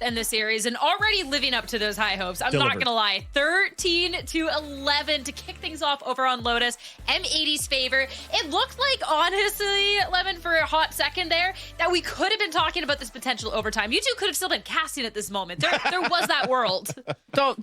in the series and already living up to those high hopes. I'm not gonna lie. 13-11 to kick things off over on Lotus. M80's favor. It looked like, honestly, Lemon, for a hot second there, that we could have been talking about this potential overtime. You two could have still been casting at this moment. There was that world.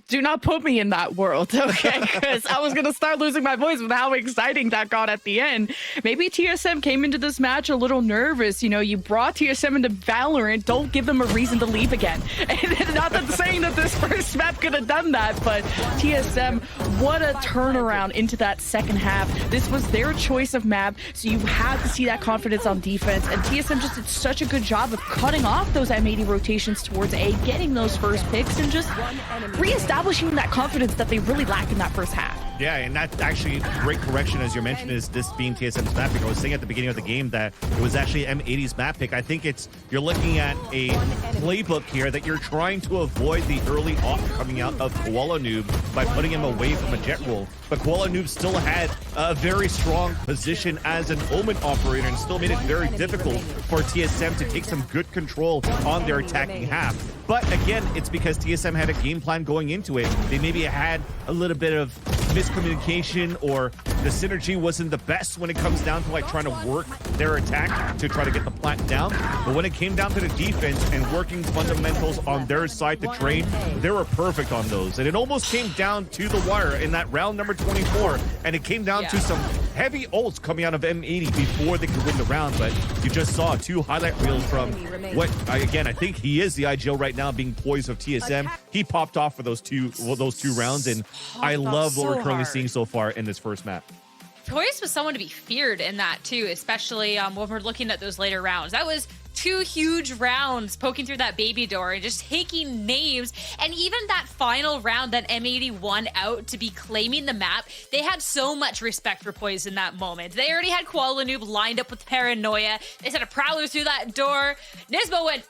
Do not put me in that world, okay? Because I was gonna start losing my voice with how exciting that got at the end. Maybe TSM came into this match a little nervous. You know, you brought TSM into Valorant. Don't give them a reason to leave again. And not that saying that this first map could have done that, but TSM, what a turnaround into that second half. This was their choice of map, so you had to see that confidence on defense, and TSM just did such a good job of cutting off those M80 rotations towards A, getting those first picks, and just reestablishing that confidence that they really lacked in that first half. Yeah, and that's actually great correction, as you mentioned, is this being TSM's map pick. I was saying at the beginning of the game that it was actually M80's map pick. I think you're looking at a playbook here that you're trying to avoid the early off coming out of Koala Noob by putting him away from a jet roll. But Koala Noob still had a very strong position as an Omen operator and still made it very difficult for TSM to take some good control on their attacking half. But again, it's because TSM had a game plan going into it. They maybe had a little bit of miscommunication, or the synergy wasn't the best when it comes down to like trying to work their attack to try to get the plant down. But when it came down to the defense and working fundamentals on their side to trade, they were perfect on those. And it almost came down to the wire in that round number 24. And it came down to some heavy ults coming out of M80 before they could win the round. But you just saw two highlight reels from what, again, I think he is the IGL right now, being poised of TSM. He popped off for those two rounds, and I love what we're currently seeing so far in this first map. Poised was someone to be feared in that too, especially when we're looking at those later rounds. That was two huge rounds poking through that baby door and just taking names. And even that final round that M80 won out to be claiming the map, they had so much respect for Poise in that moment. They already had Koala Noob lined up with Paranoia. They sent a Prowler through that door. Nismo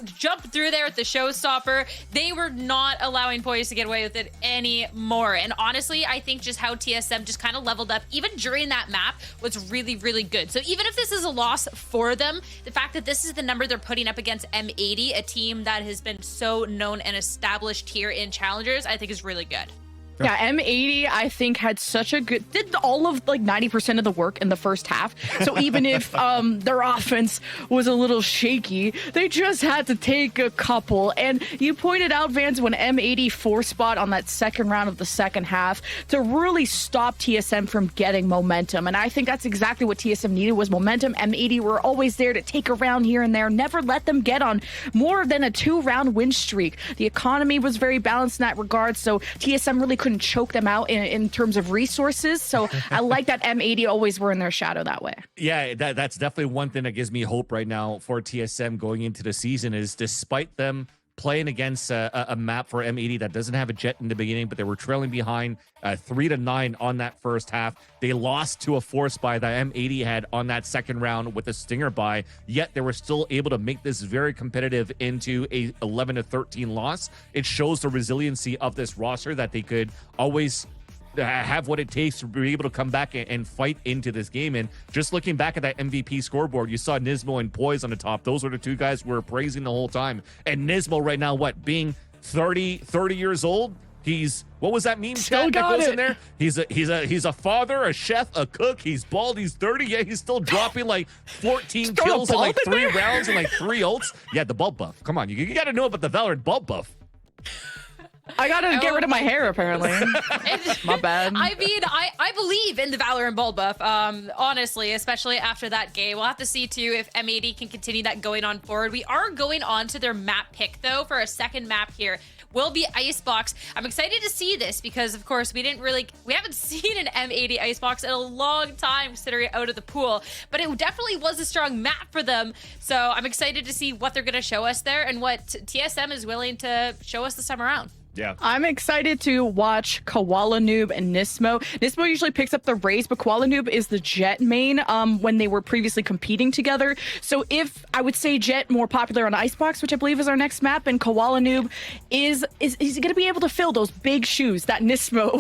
jumped through there with the showstopper. They were not allowing Poise to get away with it anymore. And honestly, I think just how TSM just kind of leveled up even during that map was really, really good. So even if this is a loss for them, the fact that this is the number they're putting up against M80, a team that has been so known and established here in Challengers, I think is really good. Yeah, M80, I think, had such a good, did all of like 90% of the work in the first half. So even if their offense was a little shaky, they just had to take a couple. And you pointed out, Vans, when M80 4-spot on that second round of the second half to really stop TSM from getting momentum. And I think that's exactly what TSM needed, was momentum. M80 were always there to take a round here and there, never let them get on more than a 2-round win streak. The economy was very balanced in that regard, so TSM really couldn't choke them out in terms of resources. So I like that M80 always were in their shadow that way. Yeah, that's definitely one thing that gives me hope right now for TSM going into the season, is despite them playing against a map for M80 that doesn't have a jet in the beginning, but they were trailing behind 3-9 on that first half. They lost to a force buy that M80 had on that second round with a stinger buy, yet they were still able to make this very competitive into a 11-13 loss. It shows the resiliency of this roster, that they could always have what it takes to be able to come back and fight into this game. And just looking back at that MVP scoreboard, you saw Nismo and Poise on the top. Those were the two guys we were praising the whole time. And Nismo right now, what, being 30 years old? He's, what was that meme chat that goes in there? He's a father, a chef, a cook. He's bald. He's 30. Yeah, he's still dropping like 14 kills in like 3 rounds and like 3 ults. Yeah, the bulb buff. Come on, you got to know about the Valorant bulb buff. I gotta get rid of my hair, apparently. My bad. I mean, I believe in the Valorant ball buff, honestly, especially after that game. We'll have to see, too, if M80 can continue that going on forward. We are going on to their map pick, though, for a second map here. Will be Icebox. I'm excited to see this because, of course, we haven't seen an M80 Icebox in a long time, considering out of the pool, but it definitely was a strong map for them. So I'm excited to see what they're going to show us there and what TSM is willing to show us this time around. Yeah, I'm excited to watch Koala Noob and Nismo. Nismo usually picks up the Raze, but Koala Noob is the Jet main when they were previously competing together. So if I would say Jet more popular on Icebox, which I believe is our next map, and Koala Noob is going to be able to fill those big shoes that Nismo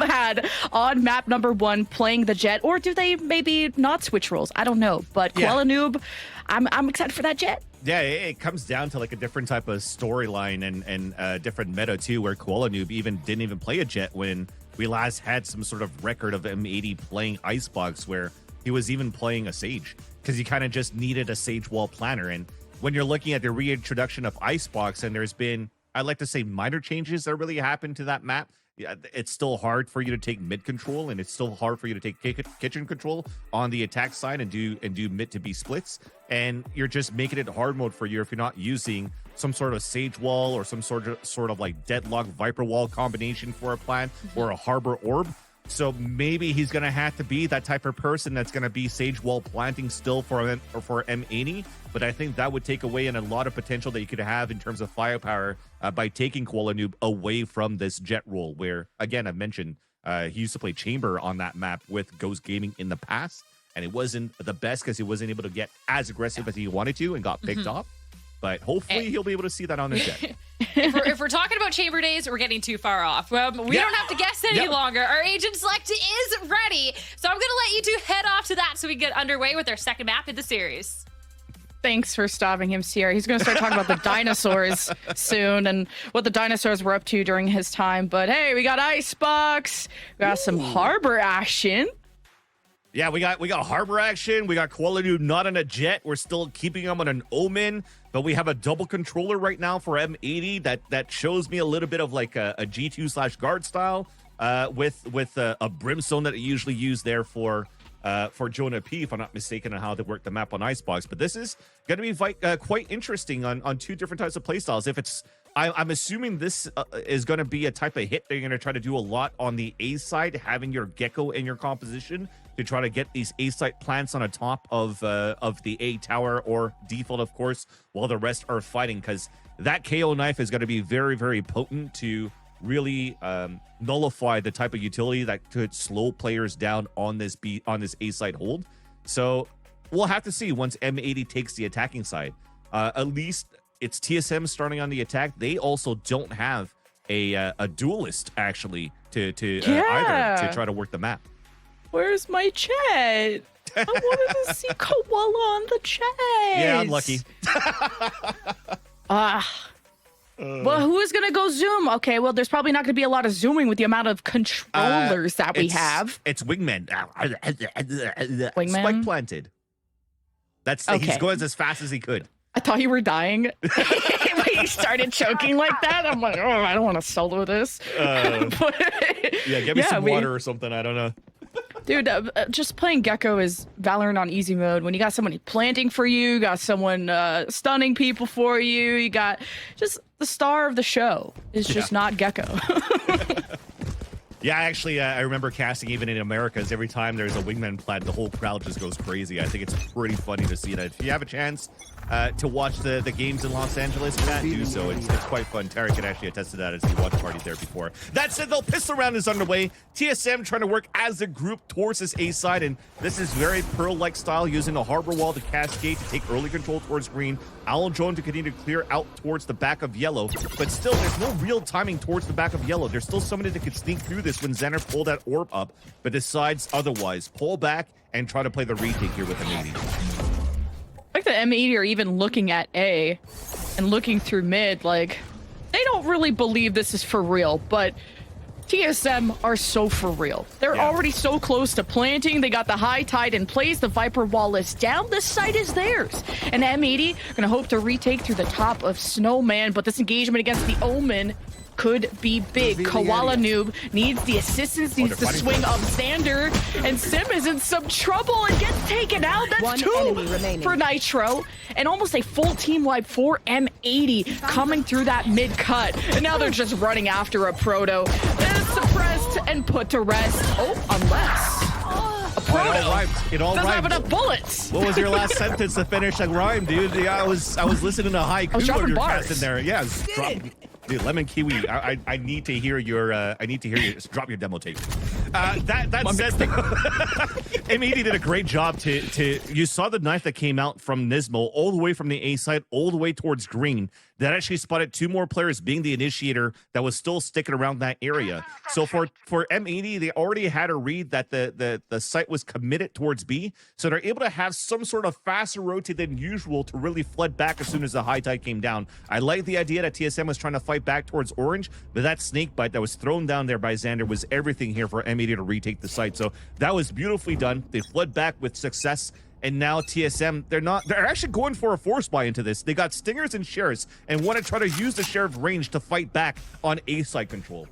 had on map number 1 playing the Jet, or do they maybe not switch roles? I don't know, but Koala Noob, I'm excited for that Jet. Yeah, it comes down to like a different type of storyline and different meta too, where Koala Noob didn't even play a Jet when we last had some sort of record of M80 playing Icebox, where he was even playing a Sage, because you kind of just needed a Sage wall planner. And when you're looking at the reintroduction of Icebox, and there's been, I'd like to say, minor changes that really happened to that map. Yeah, it's still hard for you to take mid control, and it's still hard for you to take kitchen control on the attack side and do mid to B splits. And you're just making it hard mode for you if you're not using some sort of Sage wall or some sort of like Deadlock Viper wall combination for a plan, or a Harbor Orb. So maybe he's going to have to be that type of person that's going to be Sage wall planting still for M80. But I think that would take away in a lot of potential that you could have in terms of firepower by taking Koala Noob away from this Jet role, where, again, I've mentioned he used to play Chamber on that map with Ghost Gaming in the past, and it wasn't the best because he wasn't able to get as aggressive as he wanted to and got picked off. But hopefully he'll be able to see that on his Jet. If we're talking about Chamber days, we're getting too far off. Well, we don't have to guess any longer. Our agent select is ready. So I'm going to let you two head off to that so we can get underway with our second map in the series. Thanks for stopping him, Sierra. He's going to start talking about the dinosaurs soon and what the dinosaurs were up to during his time. But hey, we got Icebox. We got some Harbor action. Yeah, we got Harbor action. We got Koala Noob not on a Jet. We're still keeping him on an Omen, but we have a double controller right now for M80 that shows me a little bit of like a G2/guard style with a Brimstone that I usually use there for Jonah P, if I'm not mistaken, on how they work the map on Icebox. But this is going to be quite interesting on two different types of playstyles. If it's, I'm assuming this is going to be a type of hit that you're going to try to do a lot on the A side, having your Gecko in your composition to try to get these A site plants on the top of the A tower or default, of course, while the rest are fighting, because that KO knife is going to be very, very potent to really nullify the type of utility that could slow players down on this A side hold. So we'll have to see once M80 takes the attacking side. At least it's TSM starting on the attack. They also don't have a duelist actually to either to try to work the map. Where's my chat? I wanted to see Koala on the chat. Yeah, unlucky. Well, who is going to go zoom? Okay, well, there's probably not going to be a lot of zooming with the amount of controllers that we have. It's Wingman. Wingman? Spike planted. That's Okay. He's going as fast as he could. I thought you were dying when you started choking like that. I'm like, oh, I don't want to solo this. But, Yeah, give me some water or something. I don't know. Dude, just playing Gecko is Valorant on easy mode. When you got someone planting for you got someone stunning people for you, you got just the star of the show is just not Gecko. Yeah, actually, I remember casting even in Americas. Every time there's a Wingman plant, the whole crowd just goes crazy. I think it's pretty funny to see that. If you have a chance to watch the games in Los Angeles, do so. It's quite fun. Tarek can actually attest to that as he watched parties there before. That said, though, pistol round is underway. TSM trying to work as a group towards this A side, and this is very Pearl-like style, using the Harbor Wall to cascade to take early control towards green. Owl Drone to continue to clear out towards the back of yellow, but still, there's no real timing towards the back of yellow. There's still somebody that could sneak through this when Xander pulled that orb up, but decides otherwise. Pull back and try to play the retake here with M80. Like the M80 are even looking at A and looking through mid, like they don't really believe this is for real, but TSM are so for real. They're already so close to planting. They got the high tide in place. The Viper wall is down. This site is theirs. And M80 gonna hope to retake through the top of Snowman, but this engagement against the Omen could be big. Koala Noob needs the assistance, needs the swing of Xander, and Sim is in some trouble and gets taken out. That's two for Nitro, and almost a full team wipe for M80 coming through that mid cut. And now they're just running after a Proto. It's suppressed and put to rest. Oh, unless a Proto It all doesn't have rhymed. enough bullets. What was your last sentence to finish that rhyme, dude? Yeah, I was listening to haiku. I was dropping you're bars. casting there. Yeah, dude, Lemon Kiwi. I need to hear your drop your demo tape. That said, M80 did a great job to you saw the knife that came out from Nismo all the way from the A side all the way towards green. That actually spotted 2 more players being the initiator that was still sticking around that area. So for M80, they already had a read that the site was committed towards B. So they're able to have some sort of faster rotate than usual to really flood back as soon as the high tide came down. I like the idea that TSM was trying to fight back towards orange, but that snake bite that was thrown down there by Xander was everything here for M80 to retake the site. So that was beautifully done. They flood back with success. And now TSM, they're actually going for a force buy into this. They got stingers and sheriffs and want to try to use the sheriff range to fight back on A side control.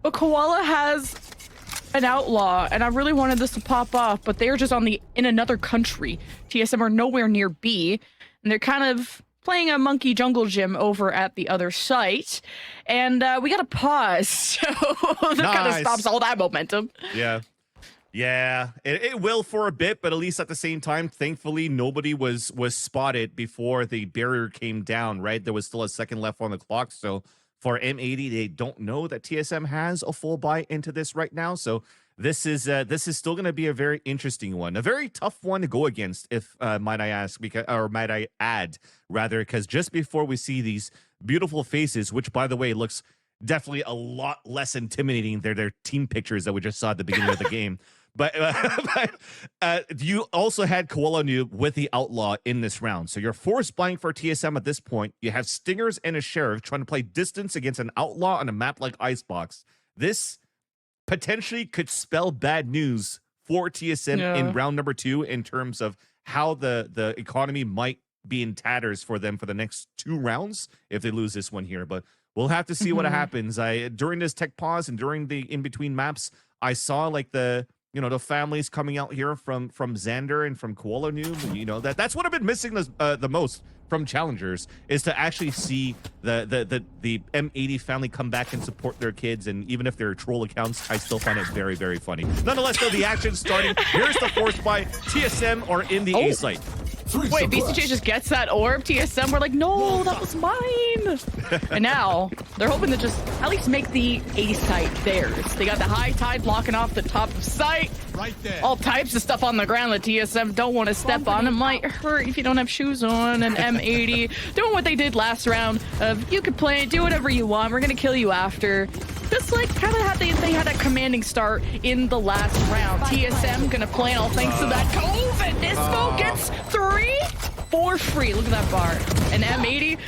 But Koala has an outlaw, and I really wanted this to pop off, but they're just in another country. TSM are nowhere near B, and they're kind of playing a monkey jungle gym over at the other site. And we got to pause, so that kind of stops all that momentum. Yeah, it will for a bit, but at least at the same time, thankfully, nobody was spotted before the barrier came down, right? There was still a second left on the clock. So for M80, they don't know that TSM has a full buy into this right now. So this is still going to be a very interesting one, a very tough one to go against, if might I ask, might I add, rather, because just before we see these beautiful faces, which, by the way, looks definitely a lot less intimidating than their team pictures that we just saw at the beginning of the game. But you also had Koala Noob with the Outlaw in this round. So you're force buying for TSM at this point. You have Stingers and a Sheriff trying to play distance against an Outlaw on a map like Icebox. This potentially could spell bad news for TSM in round number 2 in terms of how the economy might be in tatters for them for the next 2 rounds if they lose this one here. But we'll have to see what happens. During this tech pause and during the in-between maps, I saw like the families coming out here from Xander and from Koala Noob. That's what I've been missing the most from Challengers, is to actually see the M80 family come back and support their kids. And even if they're troll accounts, I still find it very, very funny. Nonetheless, though, the action's starting. Here's the force by TSM are in the A site. Wait, VCT just gets that orb. TSM we're like, no, that was mine. And now they're hoping to just at least make the A site theirs. They got the high tide blocking off the top of site. Right there. All types of stuff on the ground that TSM don't want to step on. It might hurt if you don't have shoes on. And M80 doing what they did last round of, you can play, do whatever you want. We're going to kill you after. Just like kind of how they had a commanding start in the last round. TSM going to play all thanks to that Cove, and Nismo gets 3 for free. Look at that bar. And M80,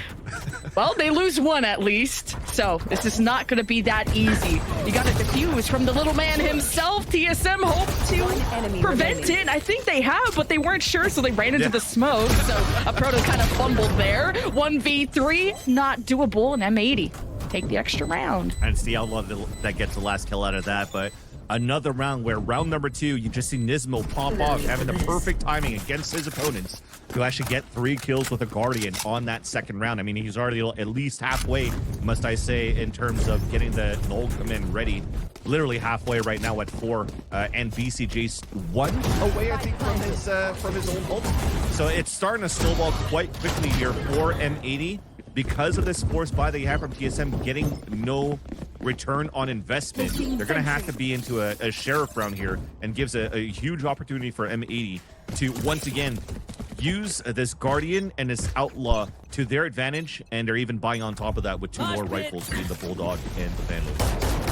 well, they lose 1 at least. So this is not going to be that easy. You got to defuse from the little man himself. TSM hope to prevent it. I think they have, but they weren't sure, so they ran into the smoke. So a Proto kind of fumbled there. 1v3, not doable, and M80 take the extra round. And it's the Outlaw that gets the last kill out of that. But another round where round number 2, you just see Nismo pop off, having the perfect timing against his opponents to actually get 3 kills with a Guardian on that second round. I mean, he's already at least halfway, must I say, in terms of getting the ult command ready. Literally halfway right now at 4, and BCJ's 1 away, I think, from his own ult. So it's starting to snowball quite quickly here for M80. Because of this force buy that you have from TSM getting no return on investment, they're going to have to be into a sheriff round here, and gives a huge opportunity for M80 to once again use this Guardian and this Outlaw to their advantage, and they're even buying on top of that with 2 more rifles, being the Bulldog and the Vandal.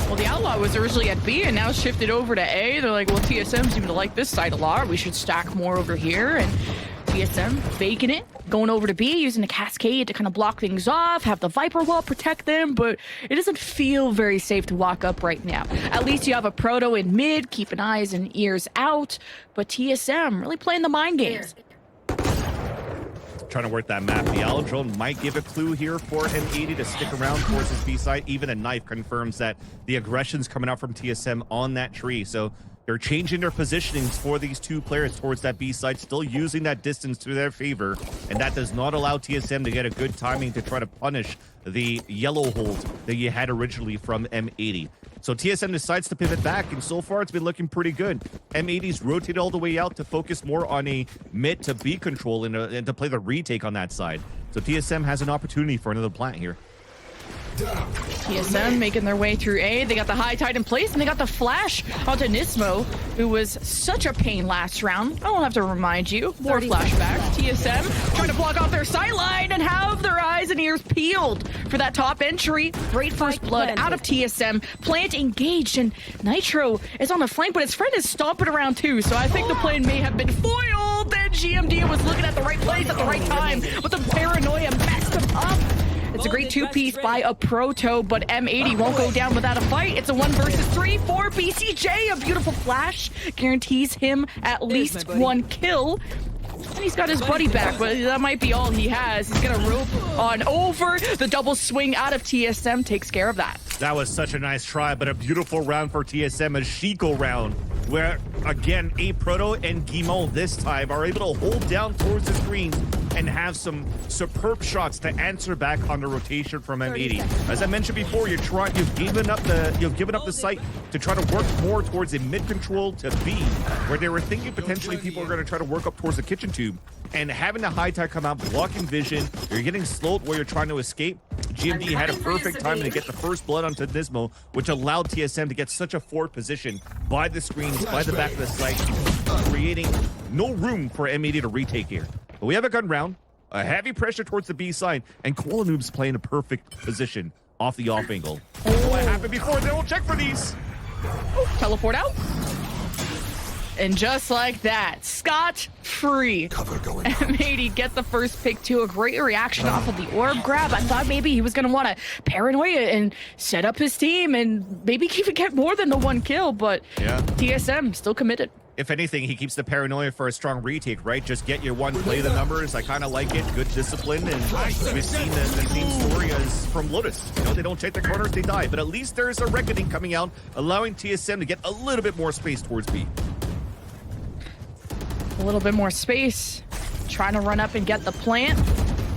Well, the Outlaw was originally at B and now shifted over to A. They're like, well, TSM seems to like this side a lot. We should stack more over here. And TSM faking it, going over to B, using a cascade to kind of block things off, have the Viper wall protect them, but it doesn't feel very safe to walk up right now. At least you have a Proto in mid, keeping eyes and ears out, but TSM really playing the mind games. Trying to work that map. The Owl Drone might give a clue here for M80 to stick around towards his B side. Even a knife confirms that the aggression's coming out from TSM on that tree. So they're changing their positionings for these 2 players towards that B side, still using that distance to their favor. And that does not allow TSM to get a good timing to try to punish the yellow hold that you had originally from M80. So TSM decides to pivot back, and so far it's been looking pretty good. M80's rotated all the way out to focus more on a mid to B control and to play the retake on that side. So TSM has an opportunity for another plant here. TSM making their way through A. They got the high tide in place, and they got the flash onto Nismo, who was such a pain last round. I don't have to remind you. More flashbacks. TSM trying to block off their sightline and have their eyes and ears peeled for that top entry. Great first blood out of TSM. Plant engaged, and Nitro is on the flank, but his friend is stomping around too, so I think the plan may have been foiled, and GMD was looking at the right place at the right time, but the paranoia messed him up. It's a great two-piece by a Proto, but M80 won't go down without a fight. It's a 1 versus 3 for BCJ. A beautiful flash guarantees him at least 1 kill. And he's got his buddy back, but that might be all he has. He's gonna rope on over. The double swing out of TSM takes care of that. That was such a nice try, but a beautiful round for TSM, a Chico round, where, again, A Proto and Guimond this time are able to hold down towards the screen and have some superb shots to answer back on the rotation from M80. As I mentioned before, you've given up the site to try to work more towards a mid control to B, where they were thinking potentially people are going to try to work up towards the kitchen tube, and having the high tide come out, blocking vision, you're getting slowed while you're trying to escape. GMD had a perfect time to get the first blood onto Nismo, which allowed TSM to get such a forward position by the screens, by the back of the site, creating no room for M80 to retake here. But we have a gun round, a heavy pressure towards the B side, and Koala Noob's playing a perfect position off the off angle. What happened before? They don't check for these. Teleport out. And just like that, scot-free. M80 get the first pick too. A great reaction off of the orb grab. I thought maybe he was going to want to paranoia and set up his team and maybe even get more than the 1 kill, but yeah, TSM still committed. If anything, he keeps the paranoia for a strong retake, right? Just get your 1, play the numbers. I kind of like it. Good discipline. And we've seen the same story as from Lotus. You know, they don't check the corners, they die. But at least there's a reckoning coming out, allowing TSM to get a little bit more space towards B. A little bit more space. Trying to run up and get the plant.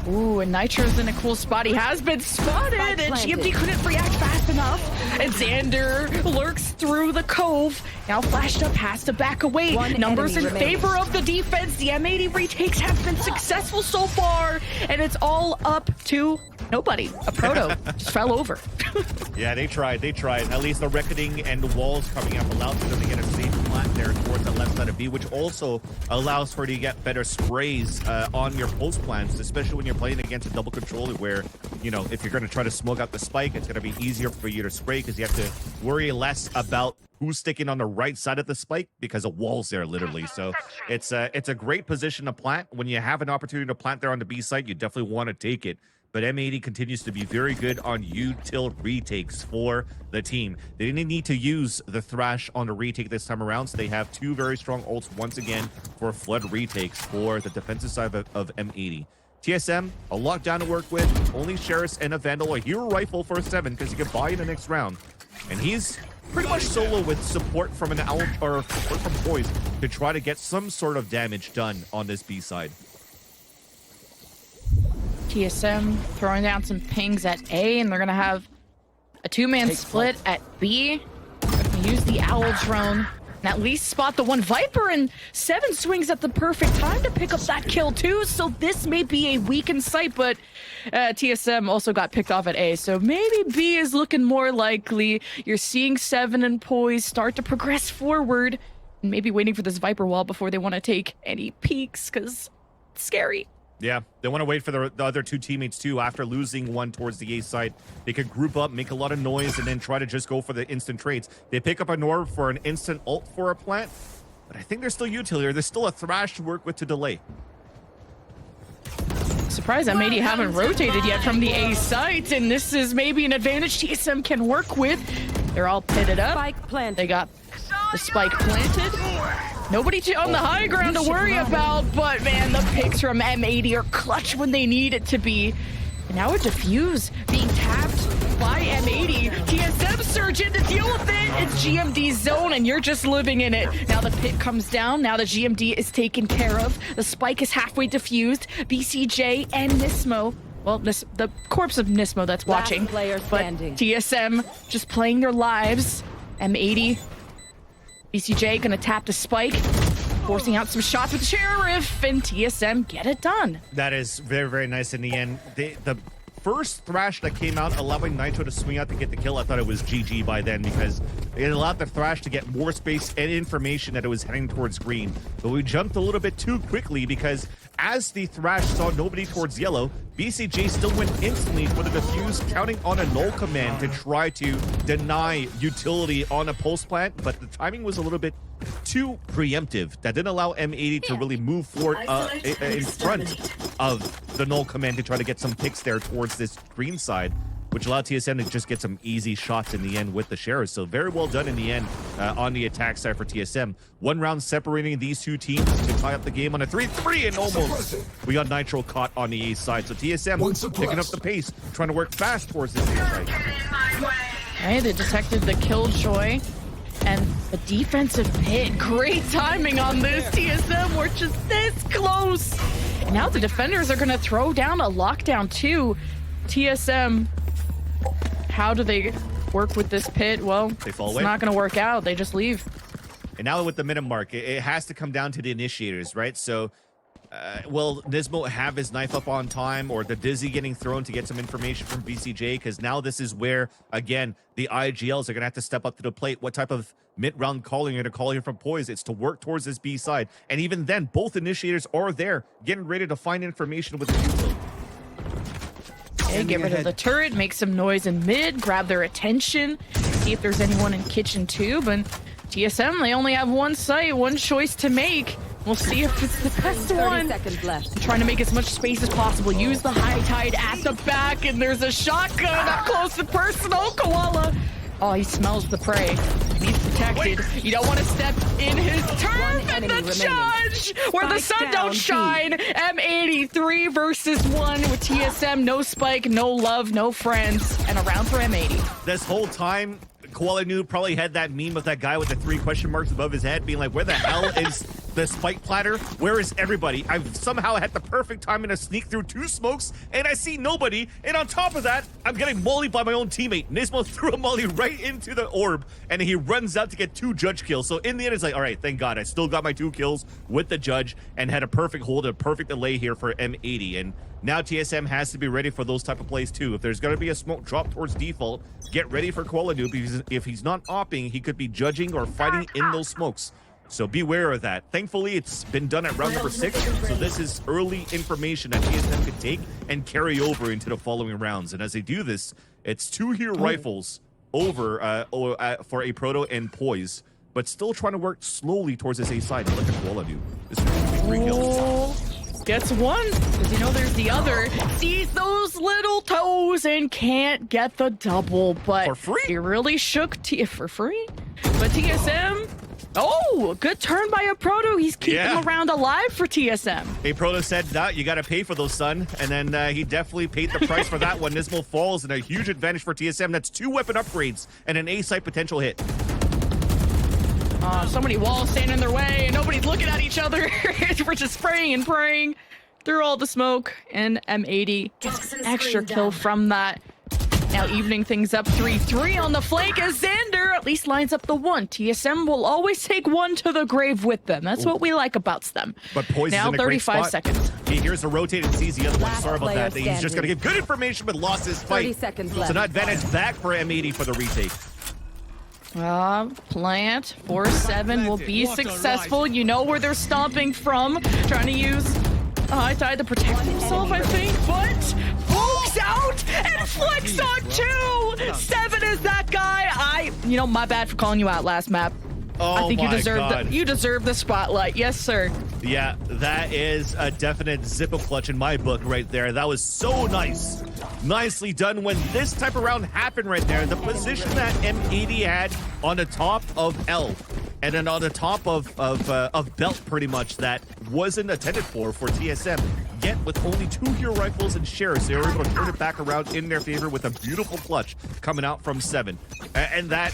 Ooh, and Nitro's in a cool spot. He has been spotted, and GMD couldn't react fast enough. And Xander lurks through the cove. Now flashed up, has to back away. Numbers in favor of the defense. The M80 retakes have been successful so far, and it's all up to nobody. A Proto just fell over. Yeah, they tried. At least the reckoning and the walls coming up allowed for them to get a safe flat there towards the left side of B, which also allows for you to get better sprays on your post plans, especially when you're playing against a double controller where, you know, if you're going to try to smoke out the spike, it's going to be easier for you to spray because you have to worry less about who's sticking on the right side of the spike because of walls there, literally. So it's a great position to plant. When you have an opportunity to plant there on the B side, you definitely want to take it. But M80 continues to be very good on util retakes for the team. They didn't need to use the Thrash on the retake this time around, so they have 2 very strong ults once again for flood retakes for the defensive side of M80. TSM, a lockdown to work with, only Sheriff and a Vandal, a hero rifle for a 7 because you can buy in the next round. And he's pretty much solo with support from an owl or support from Poise to try to get some sort of damage done on this B side. TSM throwing down some pings at A, and they're going to have a 2-man split at B. Use the Owl drone and at least spot the 1 Viper, and 7 swings at the perfect time to pick up that kill too. So this may be a weakened site, but TSM also got picked off at A. So maybe B is looking more likely. You're seeing 7 and Poise start to progress forward, and maybe waiting for this Viper wall before they want to take any peeks because it's scary. Yeah, they want to wait for the other 2 teammates too. After losing 1 towards the A side, they could group up, make a lot of noise, and then try to just go for the instant trades. They pick up a Norb for an instant ult for a plant, but I think there's still util here. There's still a Thrash to work with to delay. Surprised that maybe haven't rotated yet from the A site, and this is maybe an advantage TSM can work with. They're all pitted up. They got the spike planted. Nobody on the high ground to worry about, but man, the picks from M80 are clutch when they need it to be. And now a defuse being tapped by M80. TSM surge in to deal with it. It's GMD's zone, and you're just living in it. Now the pit comes down. Now the GMD is taken care of. The spike is halfway defused. BCJ and Nismo. Well, the corpse of Nismo that's watching. But TSM just playing their lives. M80. BCJ gonna tap the spike, forcing out some shots with Sheriff, and TSM get it done. That is very, very nice in the end. The first thrash that came out, allowing Nitro to swing out to get the kill, I thought it was GG by then because it allowed the thrash to get more space and information that it was heading towards green. But we jumped a little bit too quickly because as the thrash saw nobody towards yellow, BCJ still went instantly for the defuse, counting on a null command to try to deny utility on a pulse plant, but the timing was a little bit too preemptive. That didn't allow M80 to really move forward in front of the null command to try to get some picks there towards this green side, which allowed TSM to just get some easy shots in the end with the shares. So very well done in the end on the attack side for TSM. One round separating these two teams to tie up the game on a 3-3, and almost we got Nitro caught on the A side. So TSM picking up the pace, trying to work fast towards this A side. Right, they detected the killjoy and the defensive pit. Great timing on this. TSM were just this close. And now the defenders are going to throw down a lockdown too. TSM, how do they work with this pit? Well, it's not going to work out. They just leave. And now with the minute mark, it has to come down to the initiators, right? So will Nismo have his knife up on time, or the Dizzy getting thrown to get some information from BCJ? Because now this is where, again, the IGLs are going to have to step up to the plate. What type of mid-round calling are going to call here from Poise? It's to work towards this B side. And even then, both initiators are there, getting ready to find information with the util. Okay, get rid of the turret, make some noise in mid, grab their attention, see if there's anyone in kitchen tube. And TSM, they only have one site, one choice to make. We'll see if it's the best one. 30 seconds left. Trying to make as much space as possible. Use the high tide at the back, and there's a shotgun up close and personal. Koala. Oh, he smells the prey. He's protected. You don't want to step in his turf, and the judge, where the sun don't shine. M80 3 versus 1 with TSM. No spike, no love, no friends, and a round for M80. This whole time, Koala Noob probably had that meme of that guy with the 3 question marks above his head being like, where the hell is the spike platter? Where is everybody? I've somehow had the perfect timing to sneak through 2 smokes, and I see nobody. And on top of that, I'm getting mollied by my own teammate. Nismo threw a molly right into the orb, and he runs out to get 2 judge kills. So in the end, it's like, all right, thank God. I still got my 2 kills with the judge and had a perfect hold, a perfect delay here for M80. And now TSM has to be ready for those type of plays too. If there's going to be a smoke drop towards default, get ready for Koala Noob, because if he's not opping, he could be judging or fighting in those smokes. So beware of that. Thankfully, it's been done at round number 6, so this is early information that TSM could take and carry over into the following rounds. And as they do this, it's 2 here rifles over for a Proto and Poise, but still trying to work slowly towards this A side. Look at Koala Noob. This is going to be 3 kills. Gets one, because you know there's the other. Sees those little toes and can't get the double, but for free? He really shook for free. But TSM, oh, good turn by a Proto. He's keeping him around alive for TSM. A Proto said, nah, you got to pay for those, son. And then he definitely paid the price for that one. Nismo falls, and a huge advantage for TSM. That's 2 weapon upgrades and an A site potential hit. So many walls standing in their way, and nobody's looking at each other. We're just spraying and praying through all the smoke, and M80 gets an extra kill from that. Now evening things up 3-3 on the flank as Xander at least lines up the 1. TSM will always take 1 to the grave with them. That's what we like about them. But Poise now is in a 35 great spot. seconds. He hears the rotate and sees the other one. Sorry about that. He's just going to give good information, but lost his fight. 30 seconds left. So not advantage back for M80 for the retake. Plant 4-7 will be successful. You know where they're stomping from. Trying to use high tide to protect himself, I think, but pokes out and flicks on 2. 7 is that guy. You know, my bad for calling you out last map. Oh, I think you deserve the spotlight. Yes, sir. Yeah, that is a definite zipper clutch in my book right there. That was so nice. Nicely done when this type of round happened right there. The position that M80 had on the top of L and then on the top of belt, pretty much, that wasn't attended for TSM. Yet with only 2 hero rifles and shares, they were able to turn it back around in their favor with a beautiful clutch coming out from 7. And that,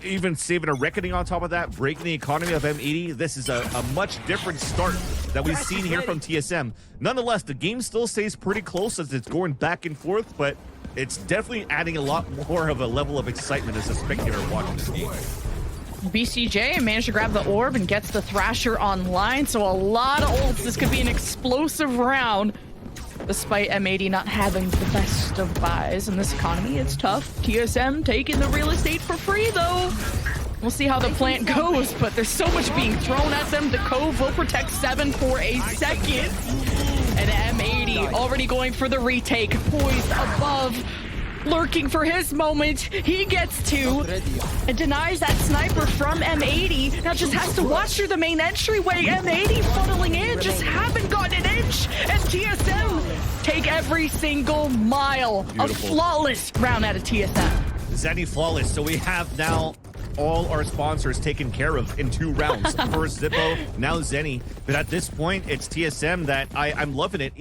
even saving a reckoning on top of that, breaking the economy of M80, this is a much different start that we've seen here from TSM. Nonetheless, the game still stays pretty close as it's going back and forth, but it's definitely adding a lot more of a level of excitement as a spectator watching this game. BCJ managed to grab the orb and gets the Thrasher online, so a lot of ults. This could be an explosive round. Despite M80 not having the best of buys in this economy, it's tough. TSM taking the real estate for free, though. We'll see how the plant goes, but there's so much being thrown at them. The Cove will protect 7 for a second. And M80 already going for the retake, poised above, lurking for his moment. He gets to and denies that sniper from M80. Now just has to watch through the main entryway. M80 funneling in, just haven't gotten an inch. And TSM take every single mile. Beautiful. A flawless round out of TSM. Zenny flawless. So we have now all our sponsors taken care of in 2 rounds. First Zippo, now Zenny. But at this point, it's TSM that I'm loving it.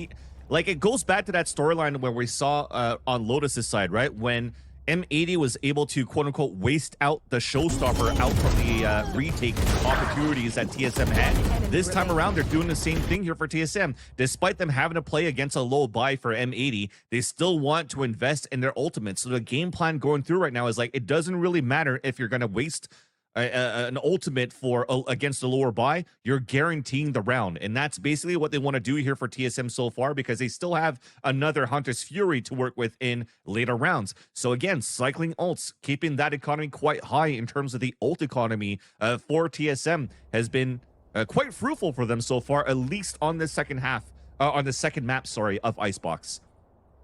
Like, it goes back to that storyline where we saw on Lotus's side, right? When M80 was able to, quote-unquote, waste out the showstopper out from the retake opportunities that TSM had. This time around, they're doing the same thing here for TSM. Despite them having to play against a low buy for M80, they still want to invest in their ultimate. So the game plan going through right now is like, it doesn't really matter if you're going to waste an ultimate for against a lower buy. You're guaranteeing the round, and that's basically what they want to do here for TSM so far, because they still have another Hunter's Fury to work with in later rounds. So again, cycling ults, keeping that economy quite high in terms of the ult economy for TSM has been quite fruitful for them so far, at least on the second half, on the second map, sorry, of Icebox.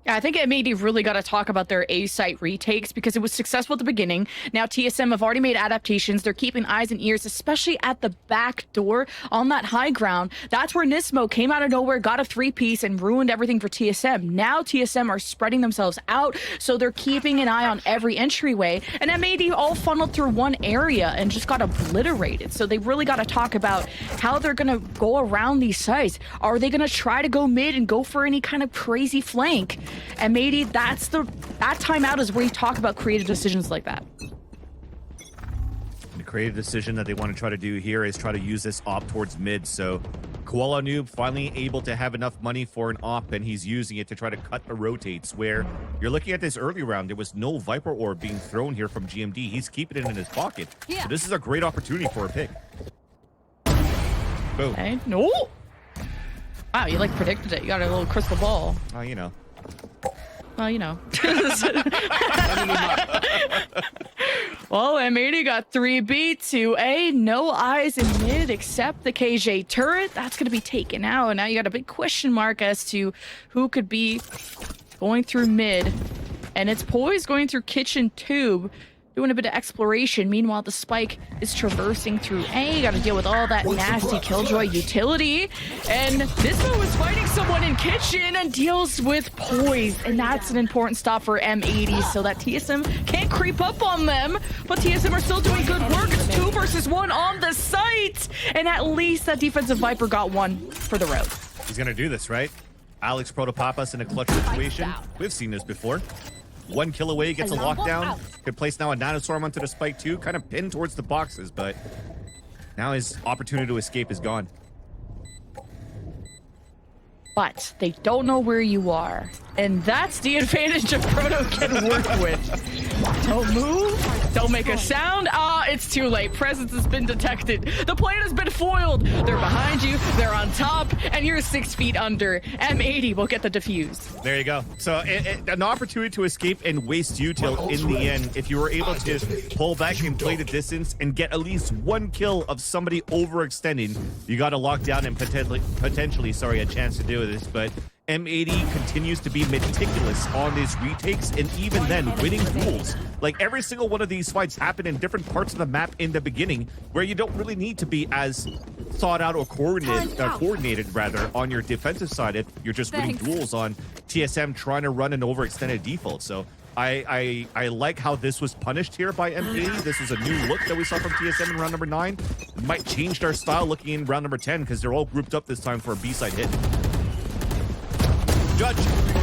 Yeah, I think M80 really got to talk about their A site retakes because it was successful at the beginning. Now TSM have already made adaptations. They're keeping eyes and ears, especially at the back door on that high ground. That's where Nismo came out of nowhere, got a 3-piece, and ruined everything for TSM. Now TSM are spreading themselves out, so they're keeping an eye on every entryway. And M80 all funneled through one area and just got obliterated. So they really got to talk about how they're going to go around these sites. Are they going to try to go mid and go for any kind of crazy flank? M80, that timeout is where you talk about creative decisions like that. The creative decision that they want to try to do here is try to use this op towards mid. So Koala Noob finally able to have enough money for an op, and he's using it to try to cut the rotates. Where you're looking at this early round, there was no Viper Orb being thrown here from GMD. He's keeping it in his pocket. Yeah. So this is a great opportunity for a pick. Boom. Okay. No. Wow, you like predicted it. You got a little crystal ball. Oh, you know. Well, you know. Well, M80 got 3B, 2A, no eyes in mid except the KJ turret. That's going to be taken out. And now you got a big question mark as to who could be going through mid. And it's Poise going through kitchen tube, doing a bit of exploration. Meanwhile, the Spike is traversing through A. You got to deal with all that nasty Killjoy utility. And Nismo is fighting someone in kitchen and deals with Poise. And that's an important stop for M80 so that TSM can't creep up on them. But TSM are still doing good work. It's 2 versus 1 on the site. And at least that defensive Viper got 1 for the road. He's going to do this, right? Alex Protopapas in a clutch situation. We've seen this before. 1 kill away, gets a lockdown. Could place now a Nanoswarm onto the Spike too, kind of pinned towards the boxes, but now his opportunity to escape is gone. But they don't know where you are. And that's the advantage of Proto can work with. Don't move. Don't make a sound. It's too late. Presence has been detected. The plan has been foiled. They're behind you. They're on top. And you're 6 feet under. M80 will get the defuse. There you go. So an opportunity to escape and waste util in the end. If you were able to pull back and play the distance and get at least 1 kill of somebody overextending, you got to lock down and potentially, a chance to do this. But M80 continues to be meticulous on these retakes, and even then winning duels. Like, every single one of these fights happen in different parts of the map in the beginning, where you don't really need to be as thought out or coordinated rather on your defensive side if you're just winning duels on TSM trying to run an overextended default. So I like how this was punished here by M80. This was a new look that we saw from TSM in round number 9. It might change their style looking in round number 10 because they're all grouped up this time for a B-side hit. Judge.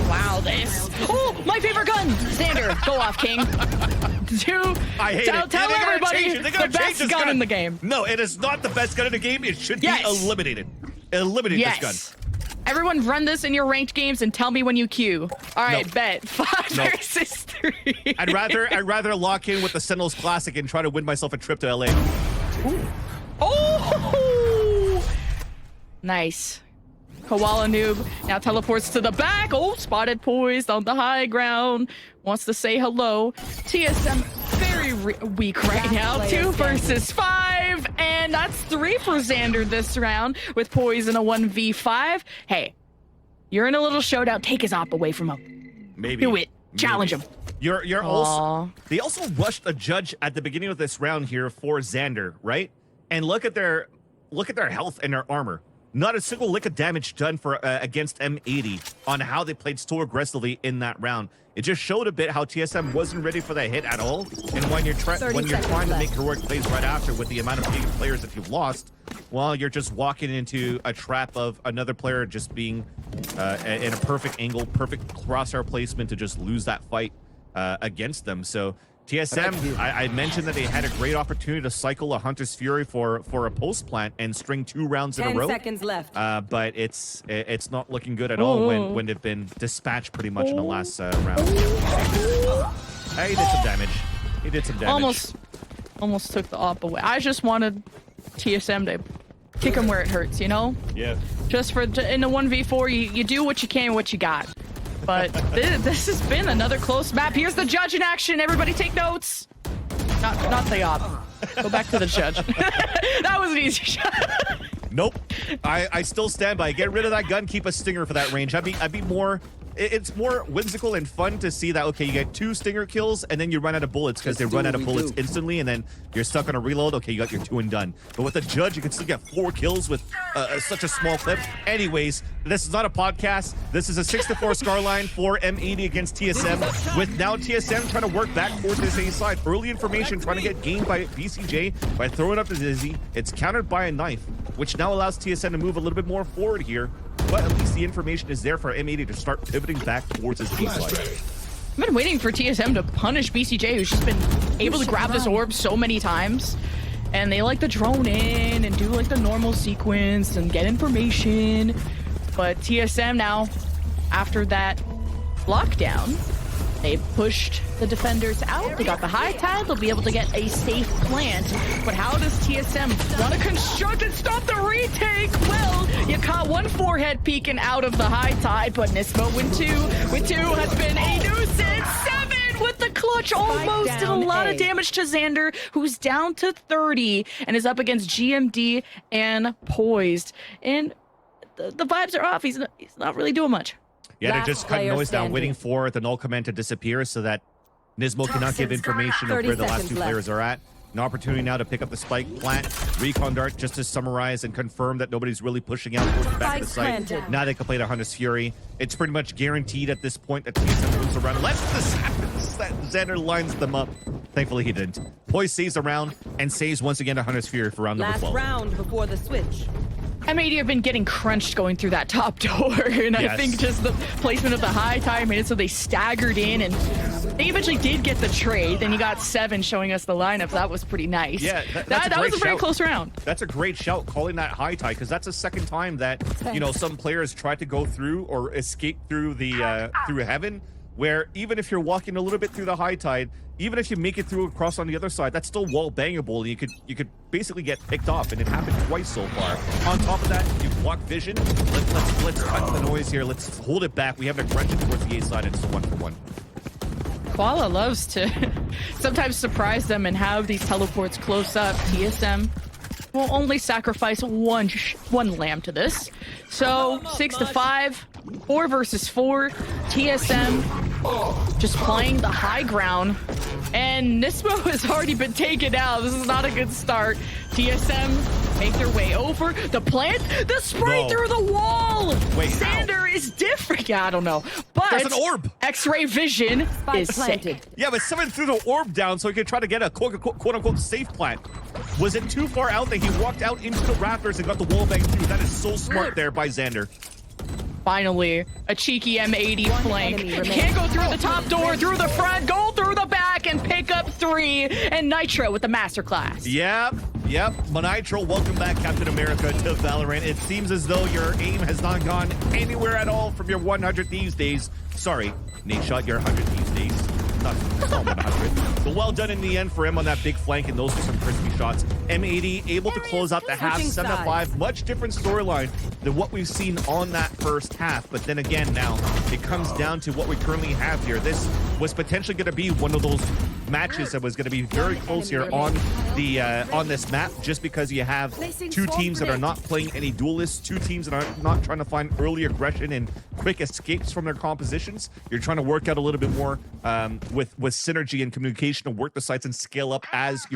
Wow, this. Oh, my favorite gun. Xander, go off, King. I hate it. Tell everybody the best gun in the game. No, it is not the best gun in the game. It should be eliminated. Eliminate this gun. Everyone run this in your ranked games and tell me when you queue. All right, bet. 5 versus 3. I'd rather lock in with the Sentinels Classic and try to win myself a trip to LA. Ooh. Oh! Nice. Koala Noob now teleports to the back. Oh, spotted poised on the high ground. Wants to say hello. TSM very weak right now. 2 versus 5. And that's 3 for Xander this round with poise in a 1v5. Hey, you're in a little showdown. Take his op away from him. Maybe. Do it. Challenge him. You're also. They also rushed a judge at the beginning of this round here for Xander, right? And look at their health and their armor. Not a single lick of damage done for against M80 on how they played so aggressively in that round. It just showed a bit how TSM wasn't ready for that hit at all. And when you're trying to make heroic plays right after with the amount of big players that you've lost, well, you're just walking into a trap of another player just being in a perfect angle, perfect crosshair placement to just lose that fight against them. So TSM, I mentioned that they had a great opportunity to cycle a Hunter's Fury for a post plant and string 2 rounds in a row. 10 seconds left. But it's not looking good at all when they've been dispatched pretty much in the last round. He did some damage. He did some damage. Almost took the op away. I just wanted TSM to kick him where it hurts, you know? Yeah. Just in the 1v4, you do what you can, what you got. But this has been another close map. Here's the judge in action. Everybody take notes. Not the op. Go back to the judge. That was an easy shot. Nope. I still stand by. Get rid of that gun. Keep a stinger for that range. I'd be more. It's more whimsical and fun to see that, okay, you get 2 stinger kills and then you run out of bullets because they run out of bullets instantly and then you're stuck on a reload. Okay, you got your 2 and done. But with the judge, you can still get 4 kills with such a small clip. Anyways, this is not a podcast. This is a 6-4 scoreline for M80 against TSM, with now TSM trying to work back towards this A side. Early information trying to get gained by BCJ by throwing up the Dizzy. It's countered by a knife, which now allows TSM to move a little bit more forward here. But at least the information is there for M80 to start pivoting back towards his B side. I've been waiting for TSM to punish BCJ, who's just been able to grab this orb so many times. And they like to drone in and do like the normal sequence and get information. But TSM now, after that lockdown, they pushed the defenders out. They got the high tide. They'll be able to get a safe plant. But how does TSM want to construct and stop the retake? Well, you caught 1 forehead peeking out of the high tide, but Nismo with two has been a nuisance. 7 with the clutch almost did a lot of damage to Xander, who's down to 30 and is up against GMD and Poised. And the vibes are off. He's not really doing much. Yeah, they're just cutting noise down, waiting for the null command to disappear so that Nismo cannot give information of where the last 2 players are at. An opportunity now to pick up the spike plant, recon dart, just to summarize and confirm that nobody's really pushing out towards the back of the site. Now they can play the Hunter's Fury. It's pretty much guaranteed at this point that TSM moves around. Unless this happens, that Xander lines them up. Thankfully, he didn't. Poise saves around and saves once again to Hunter's Fury for round number 12. Last round before the switch. M80 have been getting crunched going through that top door, and yes. I think just the placement of the high tire made it so they staggered in, and they eventually did get the trade. Then you got 7 showing us the lineup. That was pretty nice. Yeah, that was a very close round. That's a great shout, calling that high tide, because that's the second time that some players tried to go through or escape through the through heaven, where even if you're walking a little bit through the high tide, even if you make it through across on the other side, that's still wall bangable. You could basically get picked off, and it happened twice so far. On top of that, you block vision. Let's cut the noise here. Let's hold it back. We have an aggression towards the A side, and it's a 1-for-1. Koala loves to sometimes surprise them and have these teleports close up. TSM will only sacrifice one lamb to this. So 6-5, 4 versus 4. TSM just playing the high ground, and Nismo has already been taken out. This is not a good start. TSM make their way over the plant, the spray through the wall. Wait, Xander is different. Yeah, I don't know, but there's an orb. X-ray vision is sick. Yeah, but someone threw the orb down so he could try to get a quote-unquote safe plant. Was it too far out that he walked out into the rafters and got the wall bang through? That is so smart there by Xander. Finally, a cheeky M80 flank. You can't go through the top door, through the front, go through the back, and pick up 3. And Nitro with the masterclass. Yep. Nitro, welcome back, Captain America, to Valorant. It seems as though your aim has not gone anywhere at all from your 100 these days. Sorry, Nate Shot, your 100 these days. not 100. But well done in the end for him on that big flank, and those were some crispy shots. M80 able to close out the half, 7-5. Much different storyline than what we've seen on that first half. But then again, now it comes down to what we currently have here. This was potentially going to be one of those matches that was going to be very close here on the on this map, just because you have two teams that are not playing any duelists, two teams that are not trying to find early aggression and quick escapes from their compositions. You're trying to work out a little bit more with synergy and communication to work the sites and scale up as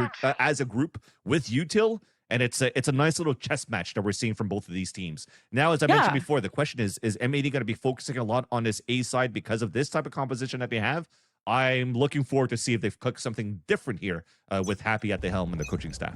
a group with util. And it's a nice little chess match that we're seeing from both of these teams. Now, as I mentioned before, the question is M80 going to be focusing a lot on this A side because of this type of composition that they have? I'm looking forward to see if they've cooked something different here with Happy at the helm and the coaching staff.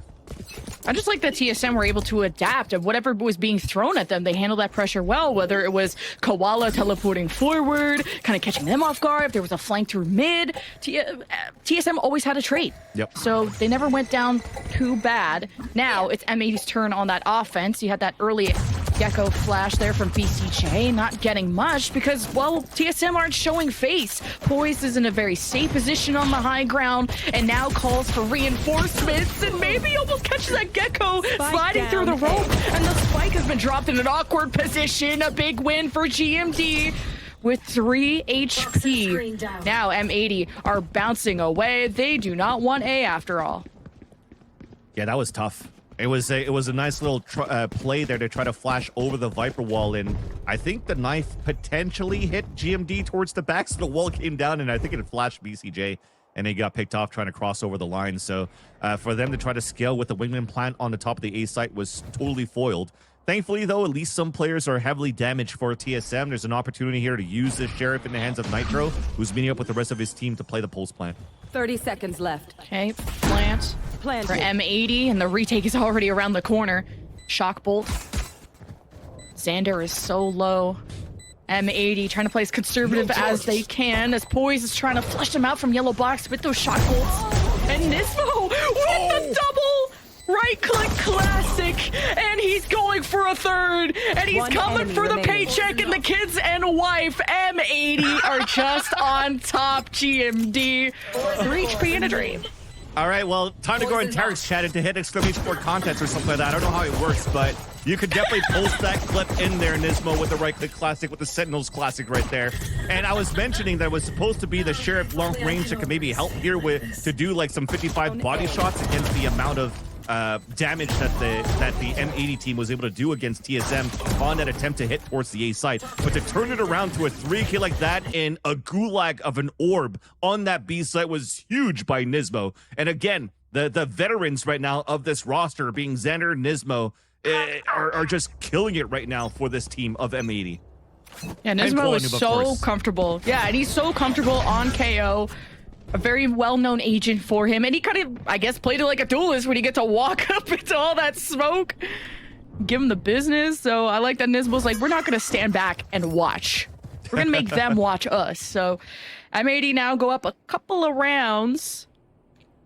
I just like that TSM were able to adapt of whatever was being thrown at them. They handled that pressure well, whether it was Koala teleporting forward, kind of catching them off guard, if there was a flank through mid. TSM always had a trade. Yep. So they never went down too bad. Now it's M80's turn on that offense. You had that early Gecko flash there from BCJ, not getting much because, well, TSM aren't showing face. Poise is in a very safe position on the high ground and now calls for reinforcements and maybe almost catches that Gecko sliding through the rope, and the spike has been dropped in an awkward position. A big win for GMD with 3 HP. Now M80 are bouncing away. They do not want A after all. Yeah, that was tough. It was a nice little play there to try to flash over the Viper wall, and I think the knife potentially hit GMD towards the back, so the wall came down, and I think it flashed BCJ, and he got picked off trying to cross over the line. So for them to try to scale with the wingman plant on the top of the A site was totally foiled. Thankfully, though, at least some players are heavily damaged for TSM. There's an opportunity here to use this Sheriff in the hands of Nitro, who's meeting up with the rest of his team to play the pulse plant. 30 seconds left. Okay, plant for M80, and the retake is already around the corner. Shock bolt. Xander is so low. M80 trying to play as conservative as they can, as Poise is trying to flush them out from yellow box with those shock bolts. And Nismo with the double right-click classic, and he's going for a third, and he's coming for the paycheck, and the kids and wife, M80, are just on top. GMD, 3 HP in a dream. All right, well, time to go in Tarek's chat to hit exclamation point contest or something like that. I don't know how it works, but you could definitely post that clip in there, Nismo, with the right-click classic, with the Sentinels classic right there. And I was mentioning that it was supposed to be the Sheriff long range that could maybe help here to do like some 55 body shots against the amount of damage that the M80 team was able to do against TSM on that attempt to hit towards the A site. But to turn it around to a 3K like that in a gulag of an orb on that B site was huge by Nismo. And again, the veterans right now of this roster, being Xander, Nismo, are just killing it right now for this team of M80. Yeah, Nismo is so comfortable. Yeah, and he's so comfortable on KO. A very well-known agent for him, and he kind of, I guess, played it like a duelist when you get to walk up into all that smoke, give him the business. So I like that Nismo's like, we're not going to stand back and watch. We're going to make them watch us. So M80 now go up a couple of rounds,